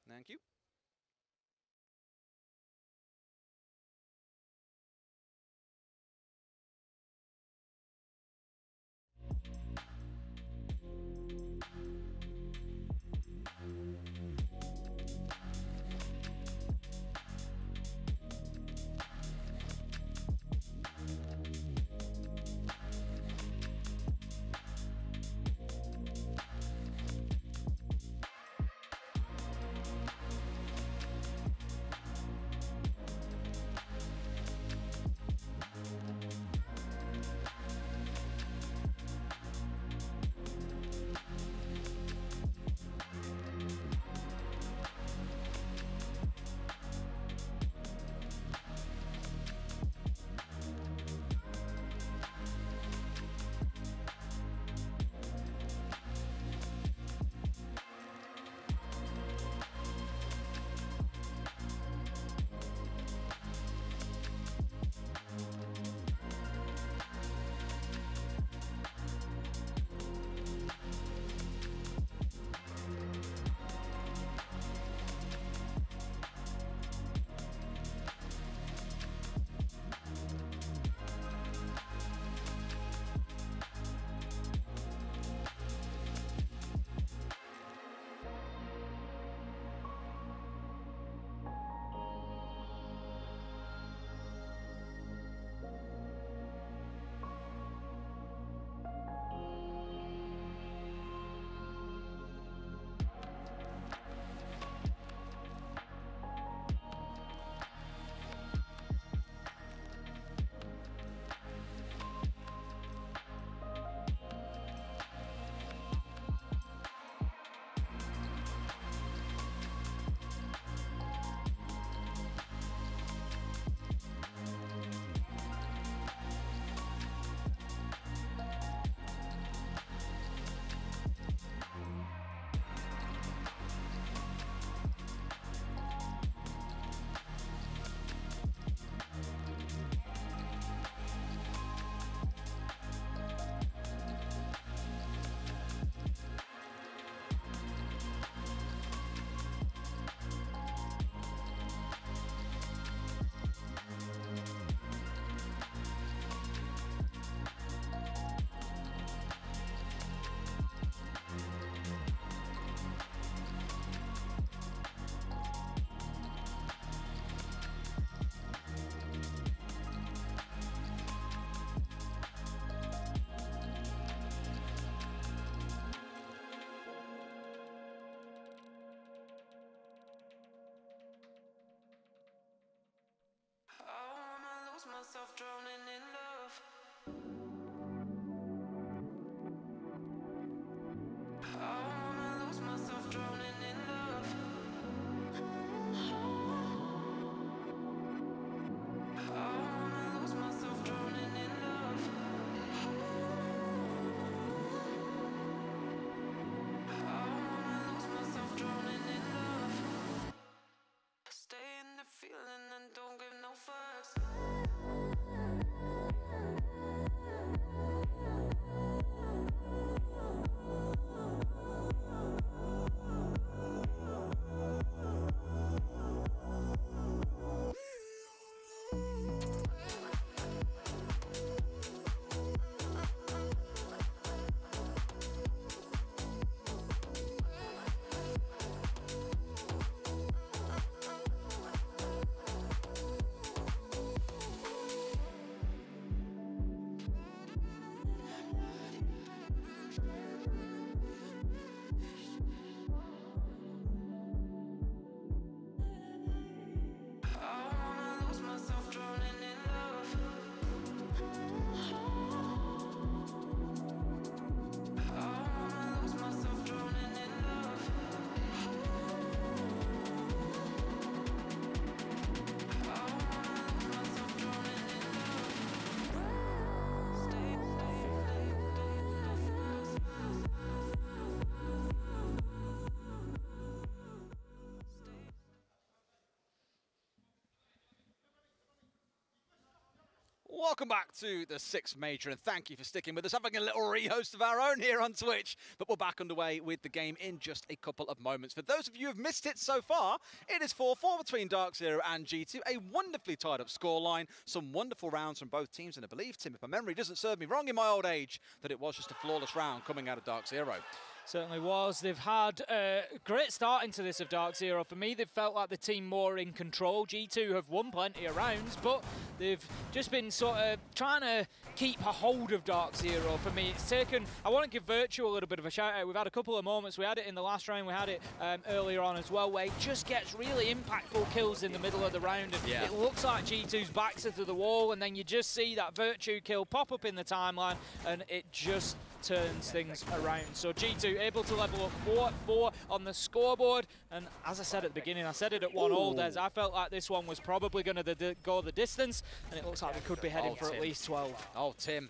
A: Thank you.
C: lose myself drowning in love. I wanna lose myself drowning in love. I wanna lose myself drowning in love. I wanna lose myself drowning in love. Stay in the feeling and don't give no fucks.
A: Welcome back to the 6th Major, and thank you for sticking with us, having a little rehost of our own here on Twitch. But we're back underway with the game in just a couple of moments. For those of you who have missed it so far, it is 4-4 between DarkZero and G2, a wonderfully tied up scoreline, some wonderful rounds from both teams, and I believe, Tim, if my memory doesn't serve me wrong in my old age, that it was just a flawless round coming out of DarkZero.
B: Certainly was. They've had a great start into this of DarkZero. For me, they've felt like the team more in control. G2 have won plenty of rounds, but they've just been sort of trying to keep a hold of DarkZero. For me, it's taken... I want to give Virtue a little bit of a shout out. We've had a couple of moments. We had it in the last round. We had it earlier on as well, where he just gets really impactful kills in the middle of the round. And it looks like G2's backs are to the wall, and then you just see that Virtue kill pop up in the timeline, and it just turns things around. So G2 able to level up 4-4 on the scoreboard, and as I said at the beginning, I said it at 1-all, Des, I felt like this one was probably going to go the distance, and it looks like we could be heading for at least 12.
A: Oh, Tim.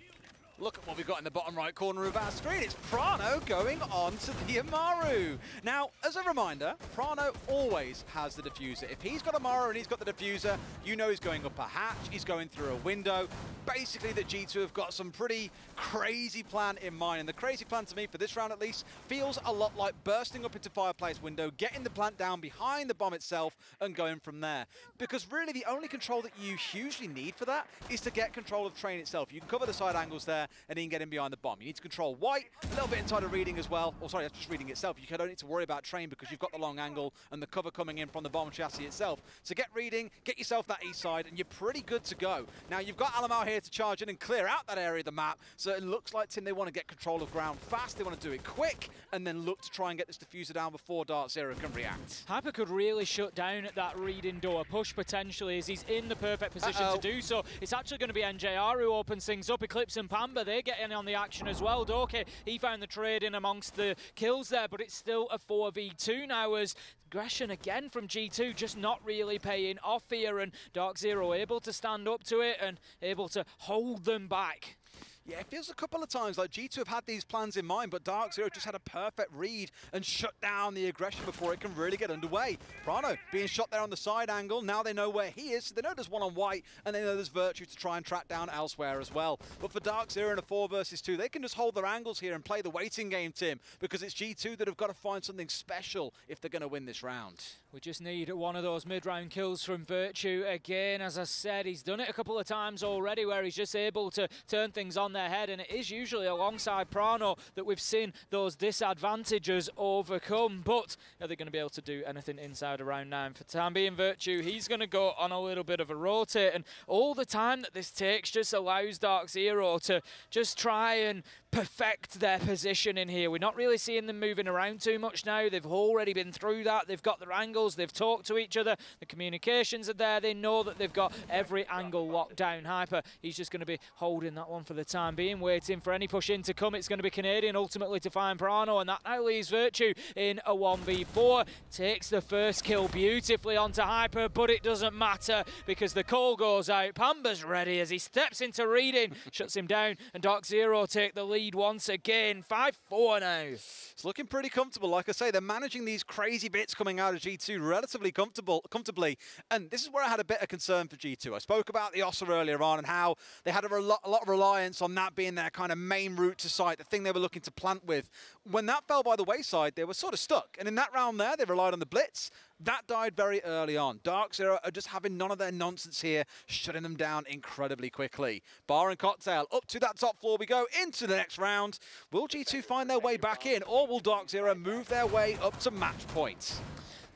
A: Look at what we've got in the bottom right corner of our screen. It's Prano going on to the Amaru. Now, as a reminder, Prano always has the diffuser. If he's got Amaru and he's got the diffuser, you know he's going up a hatch, he's going through a window. Basically, the G2 have got some pretty crazy plan in mind. And the crazy plan to me, for this round at least, feels a lot like bursting up into Fireplace window, getting the plant down behind the bomb itself, and going from there. Because really, the only control that you hugely need for that is to get control of Train itself. You can cover the side angles there, and he can get in behind the bomb. You need to control White, a little bit inside of reading as well. Oh, sorry, that's just reading itself. You don't need to worry about Train because you've got the long angle and the cover coming in from the bomb chassis itself. So get reading, get yourself that east side, and you're pretty good to go. Now, you've got Alamar here to charge in and clear out that area of the map. So it looks like, Tim, they want to get control of ground fast. They want to do it quick, and then look to try and get this diffuser down before DarkZero can react.
B: Hyper could really shut down at that reading door. Push potentially, as he's in the perfect position to do so. It's actually going to be NJR who opens things up. Eclipse and Pamba, they get in on the action as well. Doke, he found the trade in amongst the kills there, but it's still a 4v2 now, as aggression again from G2 just not really paying off here, and DarkZero able to stand up to it and able to hold them back.
A: Yeah, it feels a couple of times like G2 have had these plans in mind, but DarkZero just had a perfect read and shut down the aggression before it can really get underway. Prano being shot there on the side angle. Now they know where he is, so they know there's one on White, and they know there's Virtue to try and track down elsewhere as well. But for DarkZero in a 4 versus 2, they can just hold their angles here and play the waiting game, Tim, because it's G2 that have got to find something special if they're going to win this round.
B: We just need one of those mid-round kills from Virtue again. As I said, he's done it a couple of times already where he's just able to turn things on. on their head, and it is usually alongside Prano that we've seen those disadvantages overcome. But are they going to be able to do anything inside around 9? For time being, Virtue, he's going to go on a little bit of a rotate, and all the time that this takes just allows DarkZero to just try and perfect their position in here. We're not really seeing them moving around too much now. They've already been through that. They've got their angles. They've talked to each other. The communications are there. They know that they've got every angle locked down. Hyper, he's just going to be holding that one for the time being, waiting for any push in to come. It's going to be Canadian ultimately to find Prano, and that now leaves Virtue in a 1v4. Takes the first kill beautifully onto Hyper, but it doesn't matter because the call goes out. Pamba's ready as he steps into reading, shuts him down, and DarkZero take the lead once again. 5-4 now.
A: It's looking pretty comfortable. Like I say, they're managing these crazy bits coming out of G2 relatively comfortably. And this is where I had a bit of concern for G2. I spoke about the Ossa earlier on and how they had a lot of reliance on that being their kind of main route to site, the thing they were looking to plant with. When that fell by the wayside, they were sort of stuck. And in that round there, they relied on the blitz. That died very early on. DarkZero are just having none of their nonsense here, shutting them down incredibly quickly. Bar and Cocktail up to that top floor we go into the next round. Will G2 find their way back in, or will DarkZero move their way up to match point?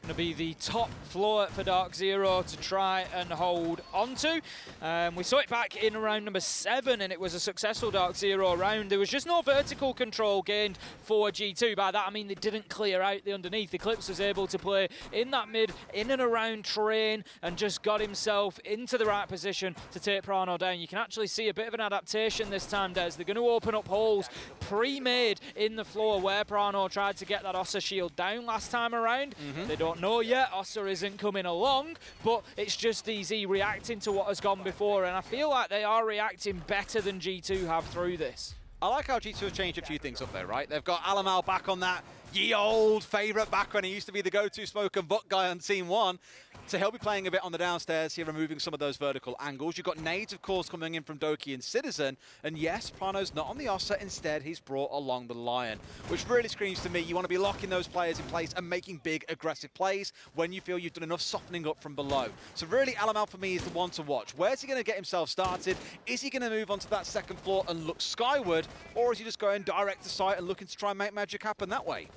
B: Going to be the top floor for DarkZero to try and hold onto. We saw it back in round number 7, and it was a successful DarkZero round. There was just no vertical control gained for G2. By that I mean they didn't clear out the underneath. Eclipse was able to play in that mid, in and around train, and just got himself into the right position to take Prano down. You can actually see a bit of an adaptation this time, Des. They're going to open up holes pre-made in the floor where Prano tried to get that Ossa shield down last time around. They don't know yet. Ossa isn't coming along, but it's just easy reacting to what has gone before, and I feel like they are reacting better than G2 have through this.
A: I like how G2 have changed a few things up there, right? They've got Alamal back on that ye old favourite back when he used to be the go-to smoke and butt guy on Team 1. So he'll be playing a bit on the downstairs here, removing some of those vertical angles. You've got nades, of course, coming in from Doki and Citizen. And yes, Prano's not on the Ossa. Instead, he's brought along the Lion, which really screams to me you want to be locking those players in place and making big, aggressive plays when you feel you've done enough softening up from below. So really, Alamal for me is the one to watch. Where's he going to get himself started? Is he going to move onto that second floor and look skyward? Or is he just going direct to site and looking to try and make magic happen that way?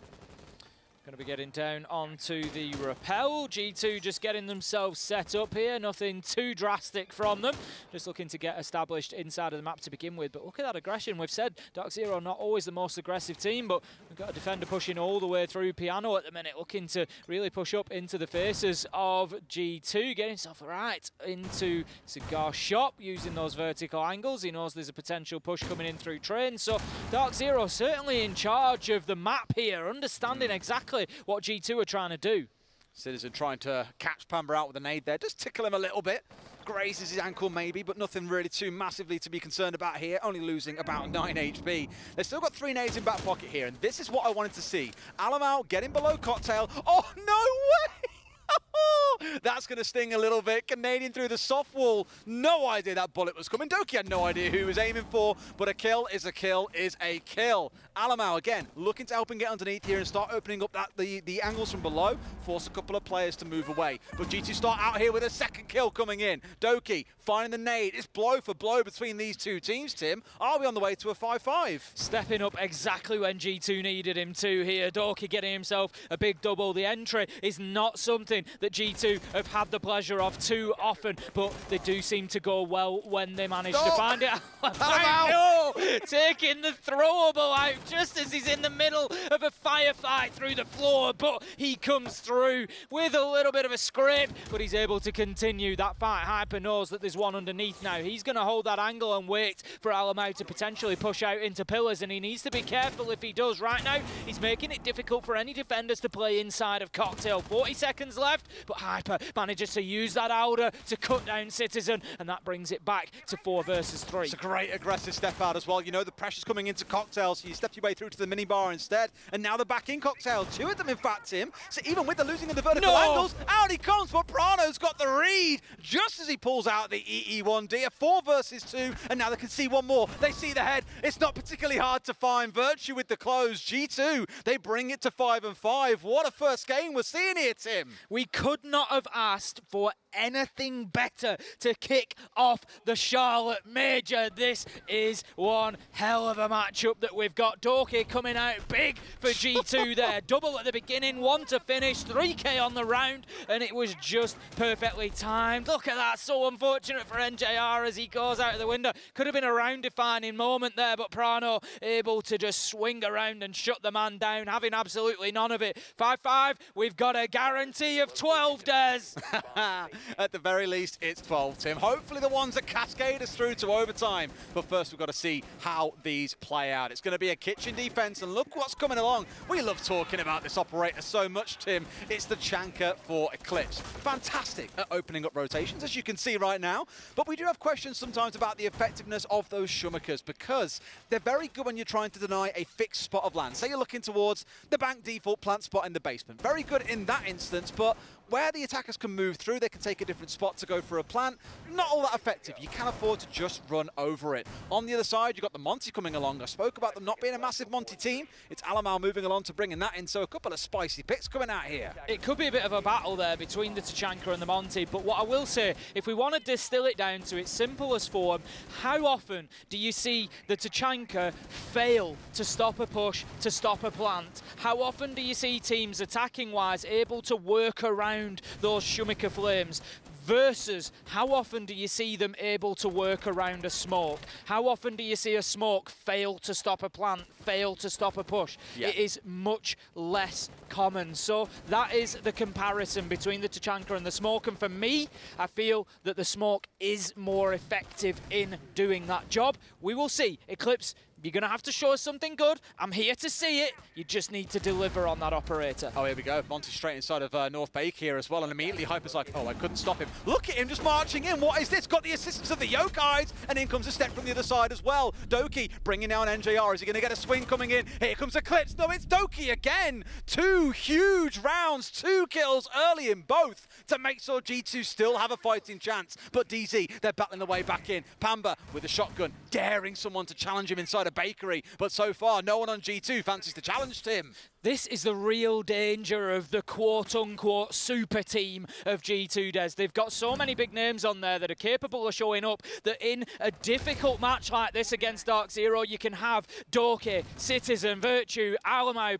B: Going to be getting down onto the rappel. G2 just getting themselves set up here. Nothing too drastic from them. Just looking to get established inside of the map to begin with. But look at that aggression. We've said DarkZero not always the most aggressive team, but we've got a defender pushing all the way through Piano at the minute, looking to really push up into the faces of G2. Getting himself right into Cigar Shop, using those vertical angles. He knows there's a potential push coming in through train. So DarkZero certainly in charge of the map here, understanding exactly what G2 are trying to do.
A: Citizen trying to catch Pamba out with a nade there. Just tickle him a little bit. Grazes his ankle maybe, but nothing really too massively to be concerned about here. Only losing about 9 HP. They've still got 3 nades in back pocket here, and this is what I wanted to see. Alamal getting below Cocktail. Oh, no way! That's going to sting a little bit. Canadian through the soft wall. No idea that bullet was coming. Doki had no idea who he was aiming for, but a kill is a kill is a kill. Alamal, again, looking to help him get underneath here and start opening up the angles from below, force a couple of players to move away. But G2 start out here with a second kill coming in. Doki finding the nade. It's blow for blow between these two teams, Tim. Are we on the way to a 5-5?
B: Stepping up exactly when G2 needed him to here. Doki getting himself a big double. The entry is not something that G2 have had the pleasure of too often, but they do seem to go well when they manage to find it. No! Taking the throwable out just as he's in the middle of a firefight through the floor, but he comes through with a little bit of a scrape, but he's able to continue that fight. Hyper knows that there's one underneath now. He's going to hold that angle and wait for Alamau to potentially push out into pillars, and he needs to be careful if he does. Right now, he's making it difficult for any defenders to play inside of Cocktail. 40 seconds left, but Hyper manages to use that Alder to cut down Citizen, and that brings it back to 4 versus 3.
A: It's a great aggressive step out as well. You know the pressure's coming into Cocktail, so you step your way through to the minibar instead, and now they're back in Cocktail. 2 of them, in fact, Tim. So even with the losing of the vertical angles, out he comes, but Prano's got the read just as he pulls out the EE1D. A 4 versus 2, and now they can see one more. They see the head. It's not particularly hard to find. Virtue with the close. G2, they bring it to 5-5. What a first game we're seeing here, Tim.
B: We could not have asked for anything better to kick off the Charlotte Major. This is one hell of a matchup that we've got. Dorky coming out big for G2 there. Double at the beginning, 1 to finish, 3K on the round, and it was just perfectly timed. Look at that, so unfortunate for NJR as he goes out of the window. Could have been a round-defining moment there, but Prano able to just swing around and shut the man down, having absolutely none of it. 5-5, we've got a guarantee of 12, Des.
A: At the very least, it's 12, Tim. Hopefully the ones that cascade us through to overtime. But first, we've got to see how these play out. It's going to be a kitchen defense, and look what's coming along. We love talking about this operator so much, Tim. It's the Chanka for Eclipse. Fantastic at opening up rotations, as you can see right now. But we do have questions sometimes about the effectiveness of those Shumikers, because they're very good when you're trying to deny a fixed spot of land. Say you're looking towards the bank default plant spot in the basement. Very good in that instance, but where the attackers can move through, they can take a different spot to go for a plant. Not all that effective. You can afford to just run over it. On the other side, you've got the Monty coming along. I spoke about them not being a massive Monty team. It's Alamau moving along to bringing that in, so a couple of spicy picks coming out here.
B: It could be a bit of a battle there between the Tachanka and the Monty, but what I will say, if we want to distill it down to its simplest form, how often do you see the Tachanka fail to stop a push, to stop a plant? How often do you see teams attacking-wise able to work around those Shumika flames? Versus how often do you see them able to work around a smoke? How often do you see a smoke fail to stop a plant, fail to stop a push? Yeah. It is much less common. So that is the comparison between the Tachanka and the smoke. And for me, I feel that the smoke is more effective in doing that job. We will see. Eclipse, you're going to have to show us something good. I'm here to see it. You just need to deliver on that operator.
A: Oh, here we go. Monty straight inside of North Bake here as well. And immediately Hyper's like, oh, I couldn't stop him. Look at him just marching in. What is this? Got the assistance of the Yokais. And in comes a step from the other side as well. Doki bringing down NJR. Is he going to get a swing coming in? Here comes Eclipse. No, it's Doki again. 2 huge rounds. 2 kills early in both to make sure G2 still have a fighting chance. But DZ, they're battling their way back in. Pamba with a shotgun, daring someone to challenge him inside a bakery, but so far no one on G2 fancies to challenge Tim.
B: This is the real danger of the quote-unquote super team of G2, Des. They've got so many big names on there that are capable of showing up that in a difficult match like this against DarkZero, you can have Doki, Citizen, Virtue, Alamau,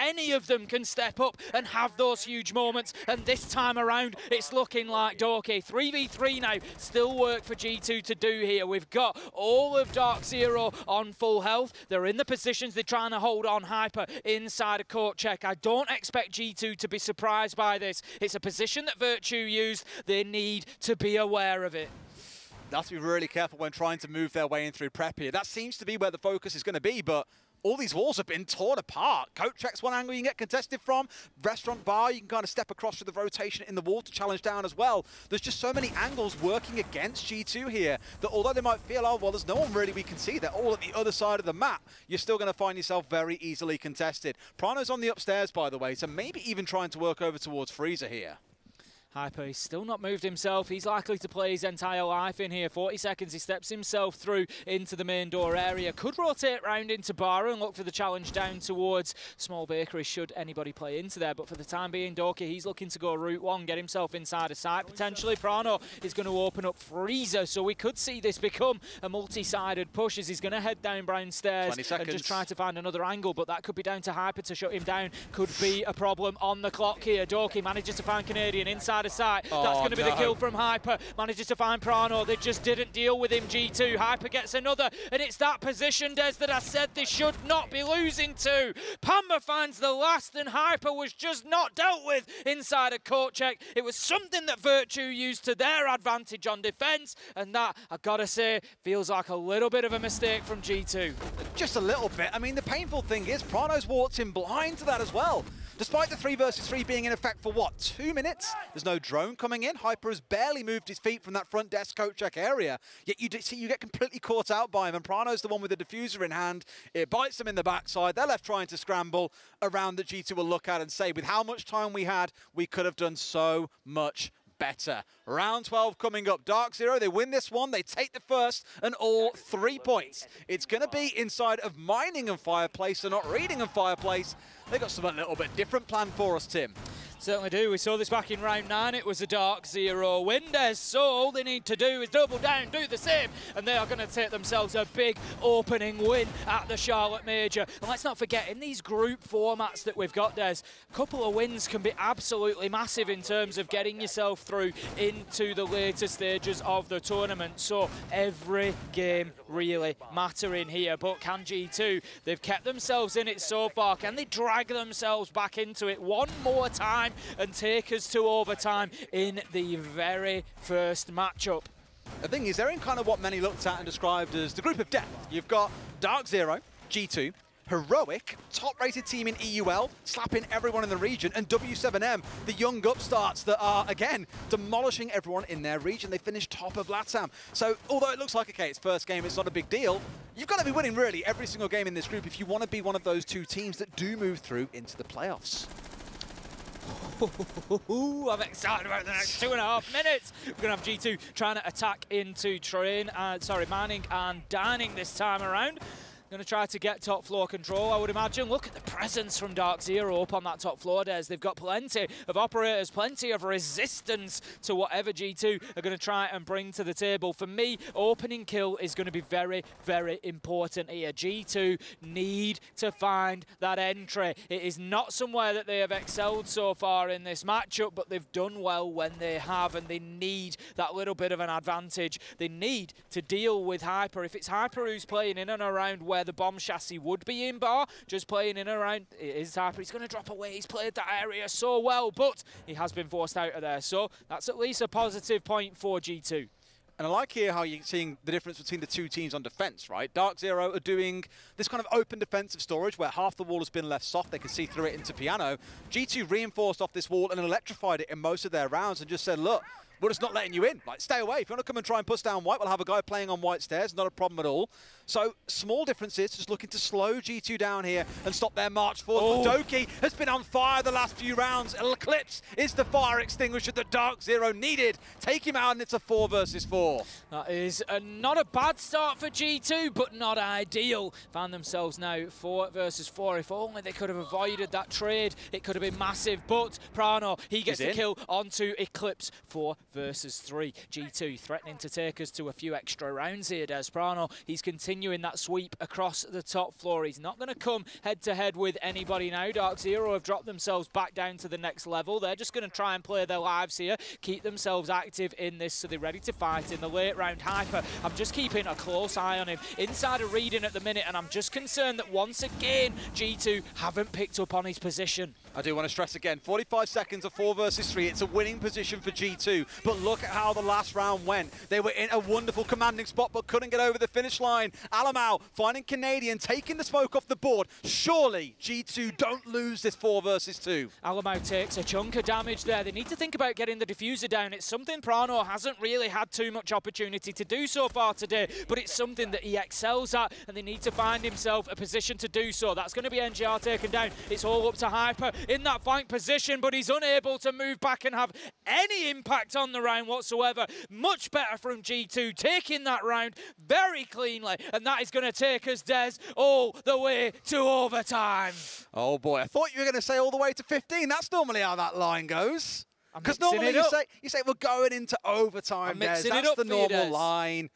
B: any of them can step up and have those huge moments. And this time around, it's looking like Doki. 3v3 now, still work for G2 to do here. We've got all of DarkZero on full health. They're in the positions they're trying to hold on Hyper inside a court check. I don't expect G2 to be surprised by this. It's a position that Virtue used. They need to be aware of it.
A: They have to be really careful when trying to move their way in through prep here. That seems to be where the focus is going to be, but all these walls have been torn apart. Coat check's one angle you can get contested from. Restaurant bar, you can kind of step across to the rotation in the wall to challenge down as well. There's just so many angles working against G2 here that although they might feel, oh, well, there's no one really we can see. They're all at the other side of the map. You're still going to find yourself very easily contested. Prano's on the upstairs, by the way, so maybe even trying to work over towards Freezer here.
B: Hyper, he's still not moved himself. He's likely to play his entire life in here. 40 seconds, he steps himself through into the main door area. Could rotate round into Bar and look for the challenge down towards Small Bakery should anybody play into there. But for the time being, Doki, he's looking to go route one, get himself inside a site. Potentially, Prano is going to open up Freezer. So we could see this become a multi-sided push as he's going to head down Brown Stairs and just try to find another angle. But that could be down to Hyper to shut him down. Could be a problem on the clock here. Doki manages to find Canadian inside a site. That's going to be the kill from Hyper. Manages to find Prano. They just didn't deal with him, G2. Hyper gets another, and it's that position, Des, that I said they should not be losing to. Pamba finds the last, and Hyper was just not dealt with inside a court check. It was something that Virtue used to their advantage on defense, and that, I've got to say, feels like a little bit of a mistake from G2.
A: Just a little bit. I mean, the painful thing is Prano's walked in blind to that as well. Despite the 3 versus 3 being in effect for, what, 2 minutes? There's no drone coming in. Hyper has barely moved his feet from that front desk coat check area. Yet you see you get completely caught out by him, and Prano's the one with the diffuser in hand. It bites them in the backside. They're left trying to scramble around that G2 will look at and say, with how much time we had, we could have done so much better. Round 12 coming up. DarkZero, they win this one. They take the first and all 3 points. It's going to be inside of Mining and Fireplace, so not Reading and Fireplace. They got something a little bit different planned for us, Tim.
B: Certainly do. We saw this back in round 9. It was a DarkZero win. So all they need to do is double down, do the same, and they are going to take themselves a big opening win at the Charlotte Major. And let's not forget, in these group formats that we've got, Des, a couple of wins can be absolutely massive in terms of getting yourself through into the later stages of the tournament. So every game really mattering here. But can G2, they've kept themselves in it so far. Can they drag themselves back into it one more time and take us to overtime in the very first matchup?
A: The thing is, they're in kind of what many looked at and described as the group of death. You've got DarkZero, G2, Heroic, top-rated team in EUL, slapping everyone in the region, and W7M, the young upstarts that are, again, demolishing everyone in their region. They finished top of LATAM. So, although it looks like, okay, it's first game, it's not a big deal, you've got to be winning, really, every single game in this group if you want to be one of those two teams that do move through into the playoffs.
B: I'm excited about the next 2.5 minutes. We're going to have G2 trying to attack into mining and dining this time around. Going to try to get top floor control, I would imagine. Look at the presence from DarkZero up on that top floor, Des. They've got plenty of operators, plenty of resistance to whatever G2 are going to try and bring to the table. For me, opening kill is going to be very, very important here. G2 need to find that entry. It is not somewhere that they have excelled so far in this matchup, but they've done well when they have, and they need that little bit of an advantage. They need to deal with Hyper. If it's Hyper who's playing in and around where the bomb chassis would be in bar, just playing in and around, it is Hyper. He's going to drop away. He's played that area so well, but he has been forced out of there. So that's at least a positive point for G2.
A: And I like here how you're seeing the difference between the two teams on defense, right? DarkZero are doing this kind of open defensive storage where half the wall has been left soft. They can see through it into Piano. G2 reinforced off this wall and electrified it in most of their rounds and just said, look, we're just not letting you in. Like, stay away. If you want to come and try and push down white, we'll have a guy playing on white stairs. Not a problem at all. So, small differences, just looking to slow G2 down here and stop their march forward. Oh. Doki has been on fire the last few rounds. Eclipse is the fire extinguisher that DarkZero needed. Take him out, and it's a 4 versus 4.
B: That is not a bad start for G2, but not ideal. Found themselves now 4 versus 4. If only they could have avoided that trade, it could have been massive. But Prano, he gets the kill onto Eclipse. 4 versus 3. G2 threatening to take us to a few extra rounds here. Des Prano, he's continuing that sweep across the top floor. He's not going to come head-to-head with anybody now. DarkZero have dropped themselves back down to the next level. They're just going to try and play their lives here, keep themselves active in this so they're ready to fight in the late round. Hyper, I'm just keeping a close eye on him. Inside of reading at the minute, and I'm just concerned that once again, G2 haven't picked up on his position.
A: I do want to stress again, 45 seconds of 4 versus 3. It's a winning position for G2, but look at how the last round went. They were in a wonderful commanding spot, but couldn't get over the finish line. Alamau finding Canadian, taking the smoke off the board. Surely G2 don't lose this 4 versus 2.
B: Alamau takes a chunk of damage there. They need to think about getting the diffuser down. It's something Prano hasn't really had too much opportunity to do so far today, but it's something that he excels at, and they need to find himself a position to do so. That's going to be NGR taken down. It's all up to Hyper in that flank position, but he's unable to move back and have any impact on the round whatsoever. Much better from G2, taking that round very cleanly, and that is going to take us, Des, all the way to overtime.
A: Oh boy, I thought you were going to say all the way to 15. That's normally how that line goes. Because normally you say we're going into overtime, Des. That's the normal line.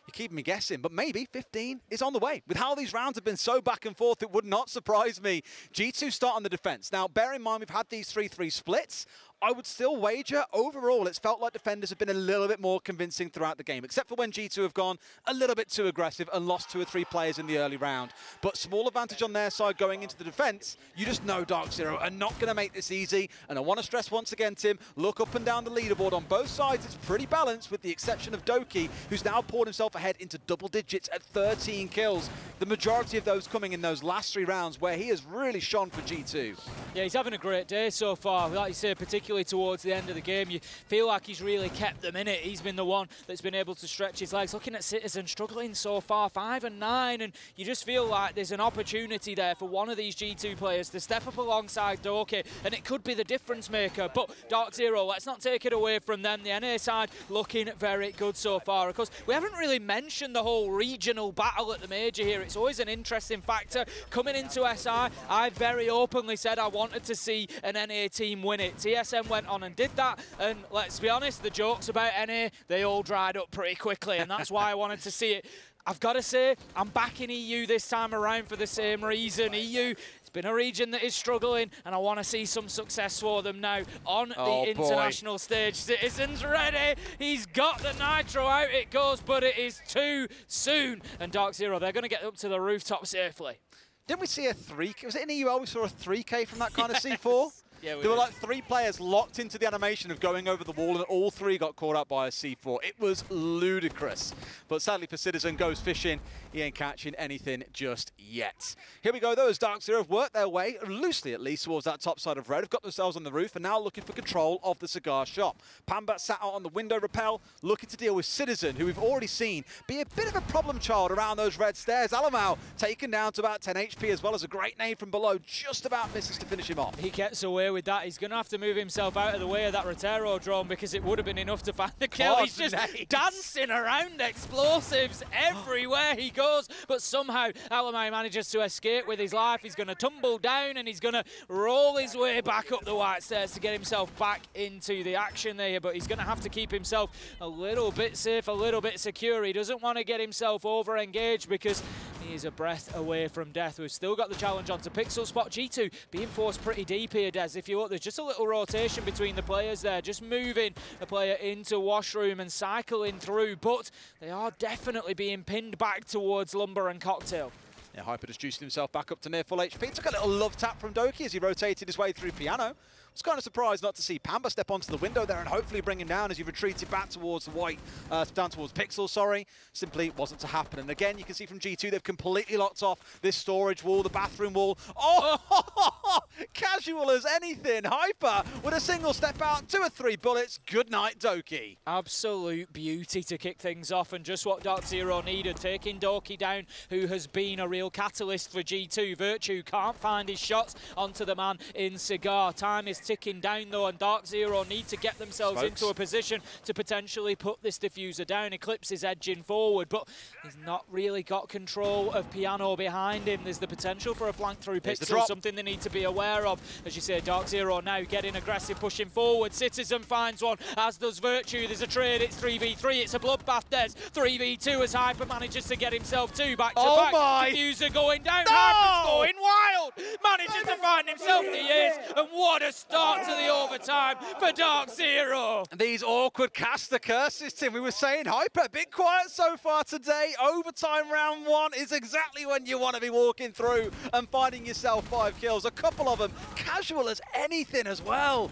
A: You're keeping me guessing, but maybe 15 is on the way. With how these rounds have been so back and forth, it would not surprise me. G2 start on the defense. Now, bear in mind, we've had these 3-3 splits. I would still wager, overall, it's felt like defenders have been a little bit more convincing throughout the game, except for when G2 have gone a little bit too aggressive and lost 2 or 3 players in the early round. But small advantage on their side going into the defense. You just know DarkZero are not going to make this easy. And I want to stress once again, Tim, look up and down the leaderboard. On both sides, it's pretty balanced, with the exception of Doki, who's now poured himself ahead into double digits at 13 kills. The majority of those coming in those last 3 rounds, where he has really shone for G2.
B: Yeah, he's having a great day so far. Like you say, particularly particularly towards the end of the game. You feel like he's really kept them in it. He's been the one that's been able to stretch his legs. Looking at Citizen struggling so far, 5 and 9, and you just feel like there's an opportunity there for one of these G2 players to step up alongside Doki, and it could be the difference maker. But DarkZero, let's not take it away from them. The NA side looking very good so far. Of course, we haven't really mentioned the whole regional battle at the major here. It's always an interesting factor. Coming into SI, I very openly said I wanted to see an NA team win it. TSM went on and did that, and let's be honest, the jokes about NA, they all dried up pretty quickly, and that's why I wanted to see it. I've got to say, I'm back in EU this time around for the same reason. EU, it's been a region that is struggling, and I want to see some success for them now on the international stage. Citizen's ready. He's got the nitro out. It goes, but it is too soon. And DarkZero, they're going to get up to the rooftop safely.
A: Didn't we see a 3K? Was it in EUL we saw a 3K from that kind of C4?
B: Yeah,
A: there were like 3 players locked into the animation of going over the wall, and all 3 got caught up by a C4. It was ludicrous. But sadly for Citizen, goes fishing. He ain't catching anything just yet. Here we go, though, as DarkZero have worked their way, loosely at least, towards that top side of red. Have got themselves on the roof and now looking for control of the cigar shop. Pamba sat out on the window rappel, looking to deal with Citizen, who we've already seen be a bit of a problem child around those red stairs. Alamau taken down to about 10 HP, as well as a great nade from below. Just about misses to finish him off.
B: He gets away with that. He's going to have to move himself out of the way of that Rotero drone, because it would have been enough to find the kill. He's just dancing around explosives everywhere he goes, but somehow Alamau manages to escape with his life. He's going to tumble down, and he's going to roll his way back up the white stairs to get himself back into the action there, but he's going to have to keep himself a little bit safe, a little bit secure. He doesn't want to get himself over-engaged because he is a breath away from death. We've still got the challenge onto Pixel Spot. G2 being forced pretty deep here, Des. If you look, there's just a little rotation between the players there, just moving a player into washroom and cycling through, but they are definitely being pinned back towards Lumber and Cocktail.
A: Yeah, Hyper just juiced himself back up to near full HP. Took a little love tap from Doki as he rotated his way through Piano. Was kind of surprised not to see Pamba step onto the window there and hopefully bring him down as he retreated back towards the white, down towards Pixel, sorry. Simply wasn't to happen. And again, you can see from G2, they've completely locked off this storage wall, the bathroom wall. Oh, casual as anything. Hyper with a single step out, 2 or 3 bullets. Good night, Doki.
B: Absolute beauty to kick things off, and just what DarkZero needed, taking Doki down, who has been a real catalyst for G2. Virtue can't find his shots onto the man in Cigar. Time is ticking down though, and DarkZero need to get themselves into a position to potentially put this diffuser down. Eclipse is edging forward, but he's not really got control of Piano behind him. There's the potential for a flank through Pixel, something they need to be aware of. As you say, DarkZero now getting aggressive, pushing forward. Citizen finds one, as does Virtue. There's a trade, it's 3v3, it's a bloodbath. There's 3v2 as Hyper manages to get himself 2 back to back. Diffuser going down, Hyper's going wild, manages to find himself the ace, and what a start to the overtime for DarkZero.
A: These awkward caster curses, Tim. We were saying Hyper, a bit quiet so far today. Overtime round 1 is exactly when you want to be walking through and finding yourself 5 kills. A couple of them casual as anything as well.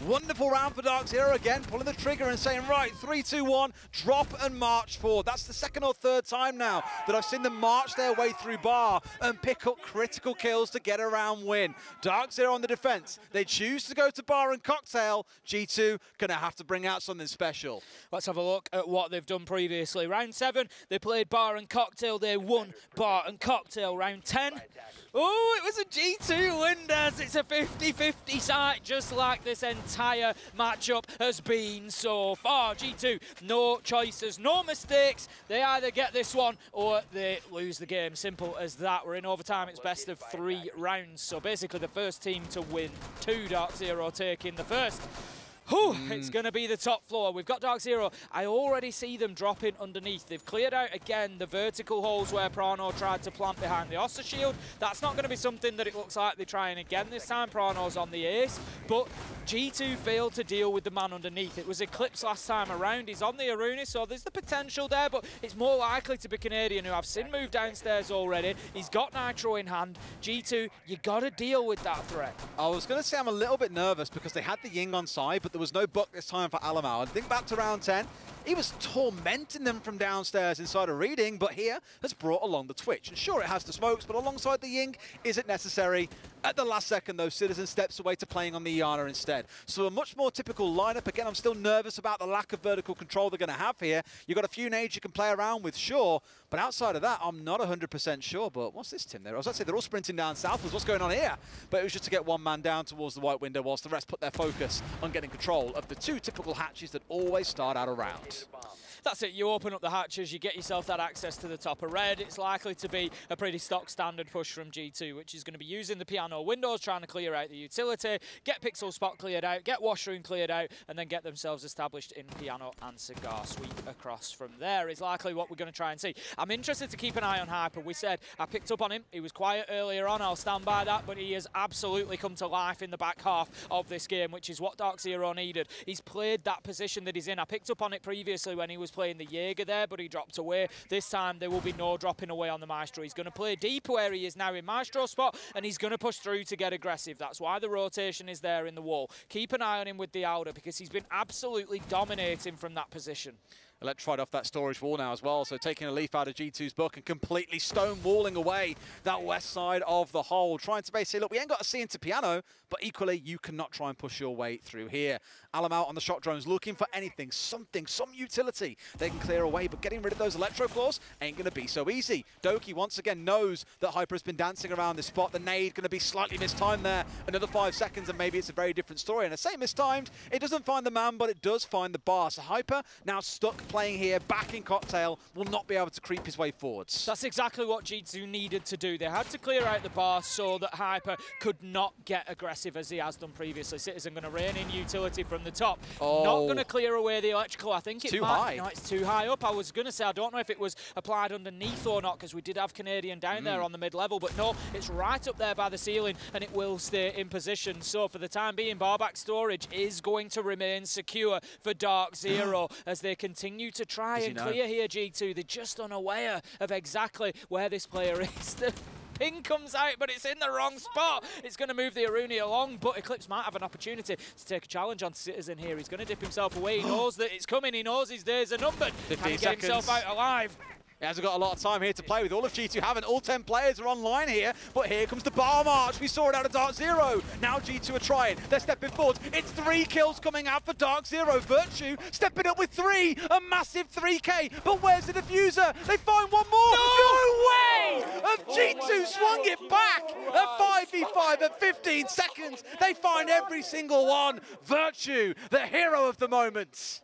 A: Wonderful round for DarkZero again, pulling the trigger and saying, right, 3, 2, 1, drop and march forward. That's the 2nd or 3rd time now that I've seen them march their way through bar and pick up critical kills to get a round win. DarkZero on the defense. They choose to go to bar and cocktail. G2 gonna have to bring out something special.
B: Let's have a look at what they've done previously. Round 7, they played bar and cocktail. They won bar and cocktail. Round 10, oh, it was a G2 win, Des. It's a 50-50 side, just like this entire matchup has been so far. G2, no choices, no mistakes. They either get this one or they lose the game. Simple as that. We're in overtime. It's best of 3 rounds. So basically the first team to win 2, DarkZero taking the first. It's going to be the top floor. We've got DarkZero. I already see them dropping underneath. They've cleared out, again, the vertical holes where Prano tried to plant behind the Oster shield. That's not going to be something that it looks like they're trying again this time. Prano's on the ace. But G2 failed to deal with the man underneath. It was Eclipse last time around. He's on the Aruni, so there's the potential there, but it's more likely to be Canadian, who I've seen move downstairs already. He's got Nitro in hand. G2, you got to deal with that threat.
A: I was going to say I'm a little bit nervous because they had the Ying on side, but there was no buck this time for Alamau. And think back to round 10, he was tormenting them from downstairs inside a reading, but here has brought along the Twitch. And sure, it has the smokes, but alongside the Ying, is it necessary? At the last second, though, Citizen steps away to playing on the Iana instead. So a much more typical lineup. Again, I'm still nervous about the lack of vertical control they're going to have here. You've got a few nades you can play around with, sure. But outside of that, I'm not 100% sure. But what's this team there? I was about to say they're all sprinting down southwards. What's going on here? But it was just to get one man down towards the white window whilst the rest put their focus on getting control of the two typical hatches that always start out a round.
B: That's it, you open up the hatches, you get yourself that access to the top of red. It's likely to be a pretty stock standard push from G2, which is going to be using the piano windows, trying to clear out the utility, get Pixel Spot cleared out, get Washroom cleared out, and then get themselves established in piano and cigar. Sweep across from there is likely what we're going to try and see. I'm interested to keep an eye on Hyper. We said I picked up on him. He was quiet earlier on. I'll stand by that, but he has absolutely come to life in the back half of this game, which is what DarkZero needed. He's played that position that he's in. I picked up on it previously when he was playing the Jaeger there, but he dropped away. This time there will be no dropping away on the Maestro. He's going to play deep where he is now in Maestro spot, and he's going to push through to get aggressive. That's why the rotation is there in the wall. Keep an eye on him with the Alder, because he's been absolutely dominating from that position.
A: Electrified off that storage wall now as well, so taking a leaf out of G2's book and completely stonewalling away that west side of the hole. Trying to basically, look, we ain't got to see into piano, but equally, you cannot try and push your way through here. Alam out on the shot drones, looking for anything, something, some utility they can clear away, but getting rid of those electro claws ain't going to be so easy. Doki once again knows that Hyper has been dancing around this spot. The nade going to be slightly mistimed there. Another 5 seconds and maybe it's a very different story. And I say mistimed, it doesn't find the man, but it does find the bar. So Hyper now stuck playing here, back in Cocktail, will not be able to creep his way forwards.
B: That's exactly what G2 needed to do. They had to clear out the bar so that Hyper could not get aggressive as he has done previously. Citizen going to rain in utility from the top.
A: Oh.
B: Not going to clear away the electrical. I think it
A: too
B: might.
A: high.
B: No, it's too high up. I was going to say, I don't know if it was applied underneath or not, because we did have Canadian down there on the mid-level, but no, it's right up there by the ceiling, and it will stay in position. So for the time being, barback storage is going to remain secure for DarkZero as they continue to try and clear here, G2. They're just unaware of exactly where this player is. The ping comes out, but it's in the wrong spot. It's going to move the Aruni along, but Eclipse might have an opportunity to take a challenge on Citizen here. He's going to dip himself away. He knows that it's coming. He knows his days are numbered.
A: 15
B: Can he get
A: seconds.
B: himself out alive?
A: He hasn't got a lot of time here to play with. All of G2 haven't. All 10 players are online here, but here comes the bar march. We saw it out of DarkZero. Now G2 are trying. They're stepping forward. It's 3 kills coming out for DarkZero. Virtue stepping up with 3. A massive 3K. But where's the diffuser? They find one more. No way! G2 swung it back. A 5v5 at 15 seconds. They find every single one. Virtue, the hero of the moment.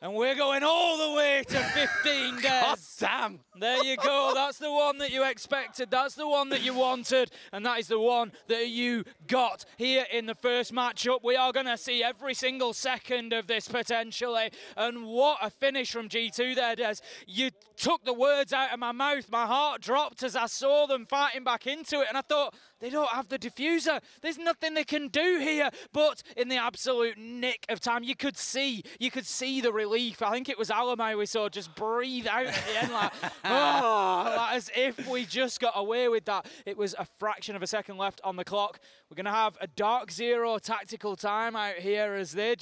B: And we're going all the way to 15 days.
A: God damn.
B: There you go. That's the one that you expected. That's the one that you wanted. And that is the one that you got here in the first matchup. We are going to see every single second of this potentially. And what a finish from G2 there, Des. You took the words out of my mouth. My heart dropped as I saw them fighting back into it. And I thought, they don't have the diffuser. There's nothing they can do here. But in the absolute nick of time, you could see the relief. I think it was Alamai we saw just breathe out at the end like, oh, like as if we just got away with that. It was a fraction of a second left on the clock. We're going to have a DarkZero tactical timeout here as they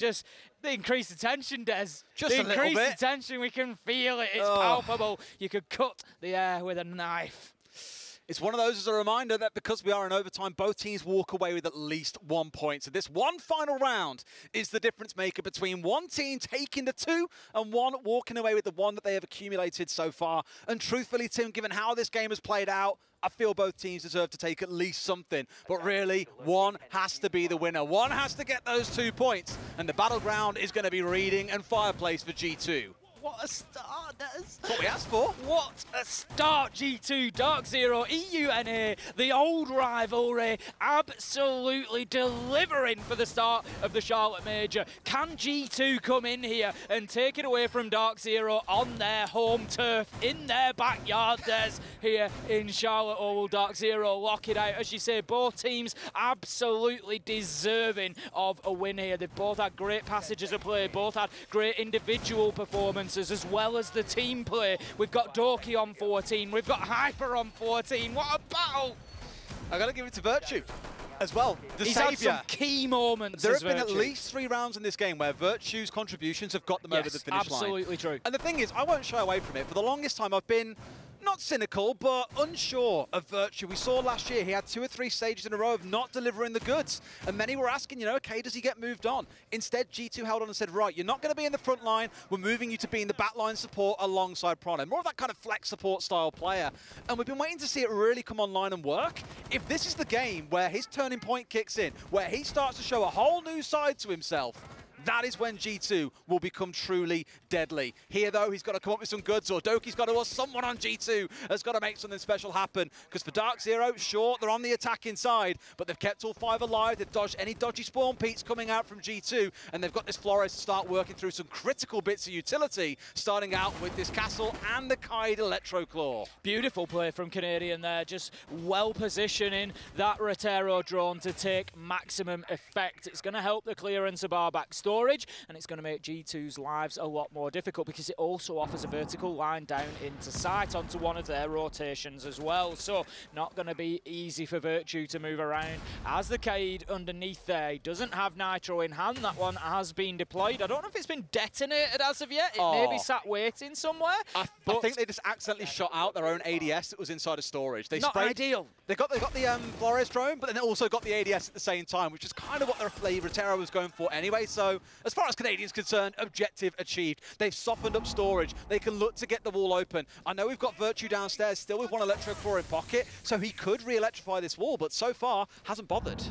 B: increase the tension, Des.
A: Just a little bit.
B: Increase the tension. We can feel it. It's palpable. You could cut the air with a knife.
A: It's one of those as a reminder that because we are in overtime, both teams walk away with at least 1 point. So this one final round is the difference maker between one team taking the 2 and one walking away with the 1 that they have accumulated so far. And truthfully, Tim, given how this game has played out, I feel both teams deserve to take at least something. But really, one has to be the winner. One has to get those 2 points. And the battleground is going to be Reading and Fireplace for G2.
B: What a start, Des.
A: That's what we asked for.
B: What a start, G2, DarkZero, EUNA, the old rivalry, absolutely delivering for the start of the Charlotte Major. Can G2 come in here and take it away from DarkZero on their home turf, in their backyard, Des, here in Charlotte, or will DarkZero lock it out? As you say, both teams absolutely deserving of a win here. They've both had great passages of play, both had great individual performances, as well as the team play. We've got Doki on 14, we've got Hyper on 14. What a battle!
A: I got to give it to Virtue as well. The
B: He's
A: saviour.
B: had some key moments.
A: There have been at least 3 rounds in this game where Virtue's contributions have got them over the finish line.
B: Absolutely true.
A: And the thing is, I won't shy away from it. For the longest time, I've been not not cynical, but unsure of Virtue. We saw last year he had 2 or 3 stages in a row of not delivering the goods. And many were asking, you know, okay, does he get moved on? Instead, G2 held on and said, right, you're not going to be in the front line. We're moving you to be in the back line support alongside Prono. More of that kind of flex support style player. And we've been waiting to see it really come online and work. If this is the game where his turning point kicks in, where he starts to show a whole new side to himself, that is when G2 will become truly deadly. Here, though, he's got to come up with some goods, or Doki's got to, or someone on G2 has got to make something special happen. Because for DarkZero, sure, they're on the attacking side, but they've kept all 5 alive. They've dodged any dodgy spawn peaks coming out from G2, and they've got this Flores to start working through some critical bits of utility, starting out with this Castle and the Kaid Electro Claw.
B: Beautiful play from Canadian there, just well positioning that Rotero drone to take maximum effect. It's going to help the clearance of our back storage, and it's going to make G2's lives a lot more difficult because it also offers a vertical line down into sight onto one of their rotations as well. So not going to be easy for Virtue to move around. As the Kaid underneath there, he doesn't have Nitro in hand. That one has been deployed. I don't know if it's been detonated as of yet. It may be sat waiting somewhere.
A: I think they just accidentally shot out their own ADS that was inside of storage. They
B: not
A: sprayed,
B: ideal.
A: They got the Flores drone, but then they also got the ADS at the same time, which is kind of what the Rotero was going for anyway. So as far as Canadians concerned, objective achieved. They've softened up storage. They can look to get the wall open. I know we've got Virtue downstairs still with one Electro Claw in pocket, so he could re-electrify this wall, but so far hasn't bothered.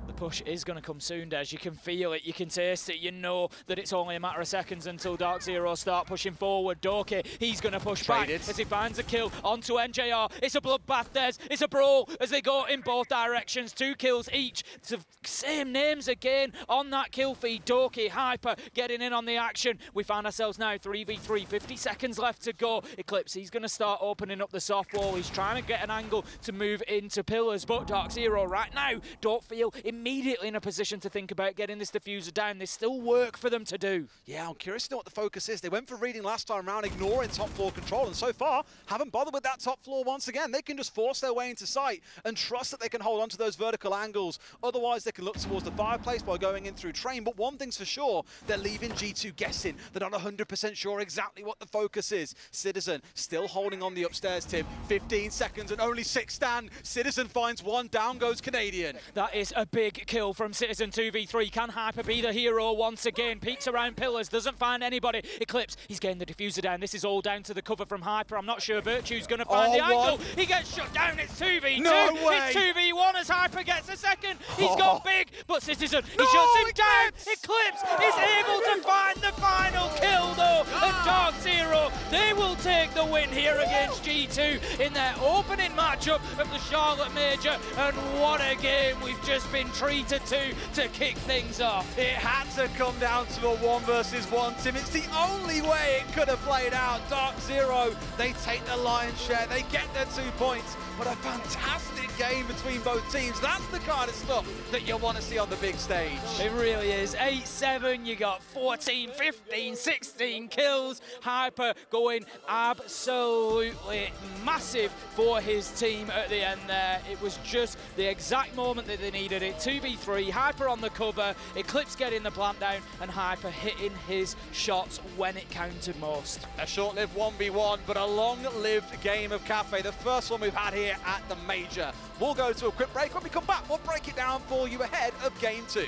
B: The push is going to come soon, Des. You can feel it, you can taste it, you know that it's only a matter of seconds until DarkZero start pushing forward. Doki, he's going to push back as he finds a kill onto NJR. It's a bloodbath, Des. It's a brawl as they go in both directions. 2 kills each. It's the same names again on that kill feed. Doki, Hyper getting in on the action. We find ourselves now 3v3, 50 seconds left to go. Eclipse, he's going to start opening up the soft wall. He's trying to get an angle to move into pillars, but DarkZero right now don't feel immediately in a position to think about getting this diffuser down. There's still work for them to do.
A: Yeah, I'm curious to know what the focus is. They went for reading last time around, ignoring top floor control, and so far haven't bothered with that top floor once again. They can just force their way into sight and trust that they can hold on to those vertical angles. Otherwise, they can look towards the fireplace by going in through train. But one thing's for sure, they're leaving G2 guessing. They're not 100% sure exactly what the focus is. Citizen still holding on the upstairs, Tim. 15 seconds and only 6 stand. Citizen finds one, down goes Canadian.
B: That is a big kill from Citizen 2v3. Can Hyper be the hero once again? Peeks around pillars, doesn't find anybody. Eclipse, he's getting the diffuser down. This is all down to the cover from Hyper. I'm not sure Virtue's going to find the angle. He gets shut down. It's 2v2.
A: No way.
B: It's 2v1 as Hyper gets a second. He's got big, but Citizen, he shuts him down. Eclipse is able to find the final kill though. And DarkZero, they will take the win here against G2 in their opening matchup of the Charlotte Major. And what a game we've just been treated to kick things off.
A: It had to come down to a 1 versus 1, Tim. It's the only way it could have played out. DarkZero, they take the lion's share. They get their 2 points. But a fantastic game between both teams. That's the kind of stuff that you want to see on the big stage.
B: It really is. 8-7, you got 14, 15, 16 kills. Hyper going absolutely massive for his team at the end there. It was just the exact moment that they needed it. 2v3, Hyper on the cover, Eclipse getting the plant down, and Hyper hitting his shots when it counted most.
A: A short-lived 1v1, but a long-lived game of Kafe. The first one we've had here at the Major. We'll go to a quick break. When we come back, we'll break it down for you ahead of Game 2.
C: I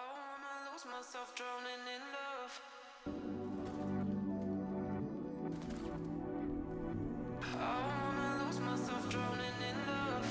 C: wanna lose myself drowning in love. I wanna lose myself drowning in love.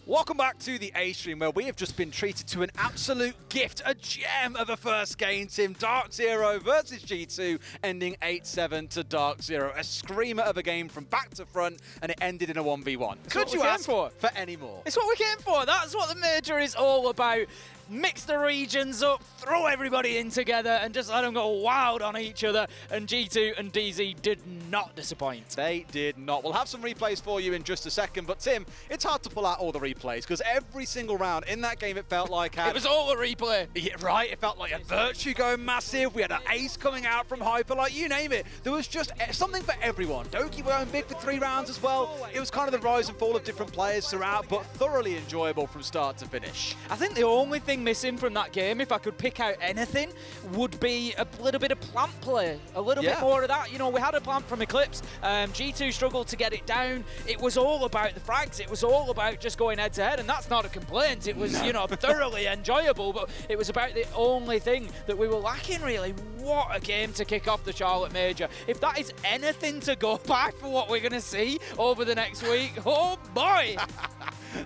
A: Welcome back to the A stream, where we have just been treated to an absolute gift, a gem of a first game, Tim. DarkZero versus G2, ending 8-7 to DarkZero. A screamer of a game from back to front, and it ended in a 1v1. Could you ask for any more?
B: It's what we came for. That's what the major is all about. Mix the regions up, throw everybody in together, and just let them go wild on each other. And G2 and DZ did not disappoint.
A: They did not. We'll have some replays for you in just a second, but Tim, it's hard to pull out all the replays because every single round in that game, it felt like
B: it was all a replay.
A: Yeah, right. It felt like a Virtue going massive. We had an ace coming out from Hyper, like you name it. There was just something for everyone. Doki were going big for 3 rounds as well. It was kind of the rise and fall of different players throughout, but thoroughly enjoyable from start to finish.
B: I think the only thing missing from that game, if I could pick out anything, would be a little bit of plant play. A little bit more of that. You know, we had a plant from Eclipse. G2 struggled to get it down. It was all about the frags. It was all about just going head to head, and that's not a complaint. It was, you know, thoroughly enjoyable, but it was about the only thing that we were lacking, really. What a game to kick off the Charlotte Major. If that is anything to go by for what we're going to see over the next week, oh boy!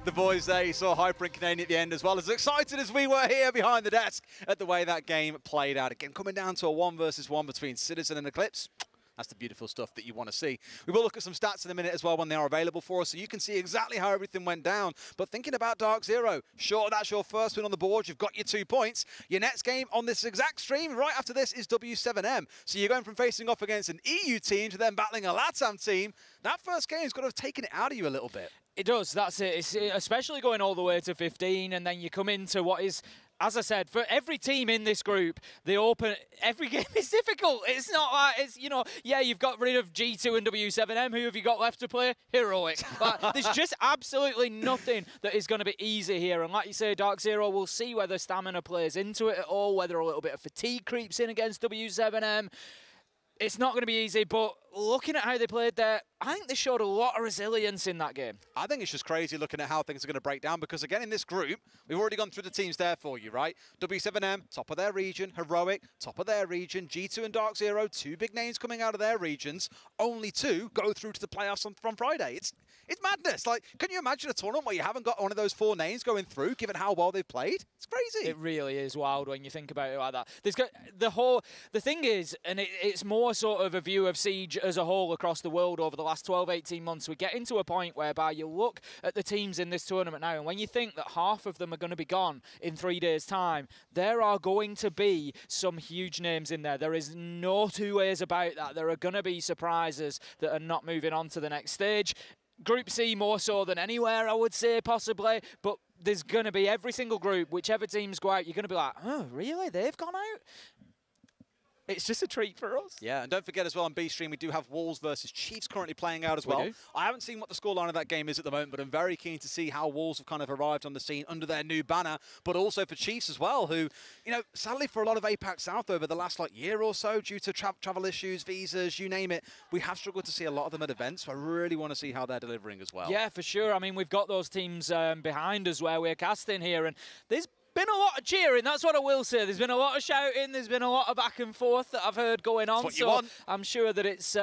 A: The boys there, you saw Hyper and Canadian at the end, as well as excited as we were here behind the desk at the way that game played out. Again, coming down to a 1 versus 1 between Citizen and Eclipse. That's the beautiful stuff that you want to see. We will look at some stats in a minute as well when they are available for us, so you can see exactly how everything went down. But thinking about DarkZero, sure, that's your first win on the board. You've got your 2 points. Your next game on this exact stream right after this is W7M. So you're going from facing off against an EU team to then battling a LATAM team. That first game's got to have taken it out of you a little bit.
B: It does, that's it. It's especially going all the way to 15, and then you come into what is, as I said, for every team in this group, every game is difficult. It's not like, it's, you know, yeah, you've got rid of G2 and W7M. Who have you got left to play? Heroic. But there's just absolutely nothing that is going to be easy here. And like you say, DarkZero, we'll see whether stamina plays into it at all, whether a little bit of fatigue creeps in against W7M. It's not going to be easy, but looking at how they played there, I think they showed a lot of resilience in that game.
A: I think it's just crazy looking at how things are going to break down because, again, in this group, we've already gone through the teams there for you, right? W7M, top of their region. Heroic, top of their region. G2 and DarkZero, 2 big names coming out of their regions. Only 2 go through to the playoffs from Friday. It's madness. Like, can you imagine a tournament where you haven't got one of those 4 names going through, given how well they've played? It's crazy.
B: It really is wild when you think about it like that. The thing is, and it's more sort of a view of Siege as a whole across the world over the last 12, 18 months. We get into a point whereby you look at the teams in this tournament now, and when you think that half of them are going to be gone in 3 days' time, there are going to be some huge names in there. There is no 2 ways about that. There are going to be surprises that are not moving on to the next stage. Group C more so than anywhere, I would say, possibly, but there's going to be every single group, whichever teams go out, you're going to be like, oh, really? They've gone out? It's just a treat for us.
A: Yeah, and don't forget as well on B stream, we do have Wolves versus Chiefs currently playing out as well. I haven't seen what the scoreline of that game is at the moment, but I'm very keen to see how Wolves have kind of arrived on the scene under their new banner, but also for Chiefs as well, who, you know, sadly for a lot of APAC South over the last year or so, due to travel issues, visas, you name it, we have struggled to see a lot of them at events, so I really want to see how they're delivering as well.
B: Yeah, for sure. I mean, we've got those teams behind us where we're casting here, and there's been a lot of cheering, that's what I will say. There's been a lot of shouting, there's been a lot of back and forth that I've heard going on, so I'm sure that it's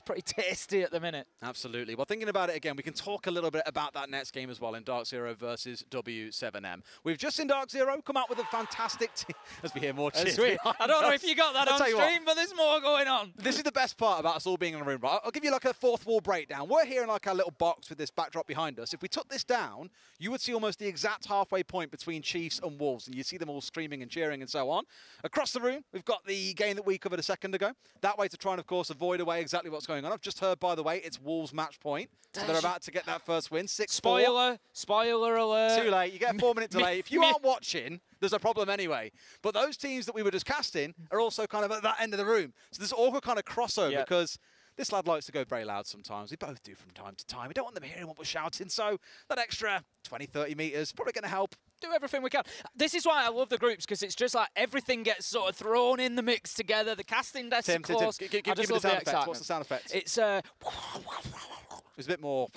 B: pretty tasty at the minute. Absolutely.
A: Well, thinking about it again, we can talk a little bit about that next game as well in DarkZero versus W7M. We've just seen DarkZero come out with a fantastic team. As we hear more cheers.
B: I don't know if you got that on stream, but there's more going on.
A: This is the best part about us all being in a room, right? I'll give you like a 4th wall breakdown. We're here in like our little box with this backdrop behind us. If we took this down, you would see almost the exact halfway point between Chiefs and Wolves, and you see them all screaming and cheering and so on. Across the room, we've got the game that we covered a second ago. That way to try and, of course, avoid away exactly what's going on. I've just heard, by the way, it's Wolves match point. So they're about to get that first win. 6-4.
B: Spoiler alert.
A: Too late. You get a 4-minute delay. If you aren't watching, there's a problem anyway. But those teams that we were just casting are also kind of at that end of the room. So there's awkward kind of crossover because this lad likes to go very loud sometimes. We both do from time to time. We don't want them hearing what we're shouting. So that extra 20, 30 metres probably going to help.
B: Do everything we can. This is why I love the groups, because it's just like everything gets sort of thrown in the mix together. The casting desk is close.
A: Give me the sound effects. What's the sound effect?
B: It's
A: it was a bit more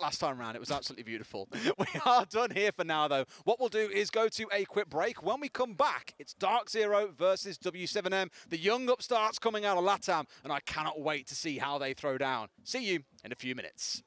A: last time round. It was absolutely beautiful. We are done here for now, though. What we'll do is go to a quick break. When we come back, it's DarkZero versus W7M. The young upstarts coming out of LATAM, and I cannot wait to see how they throw down. See you in a few minutes.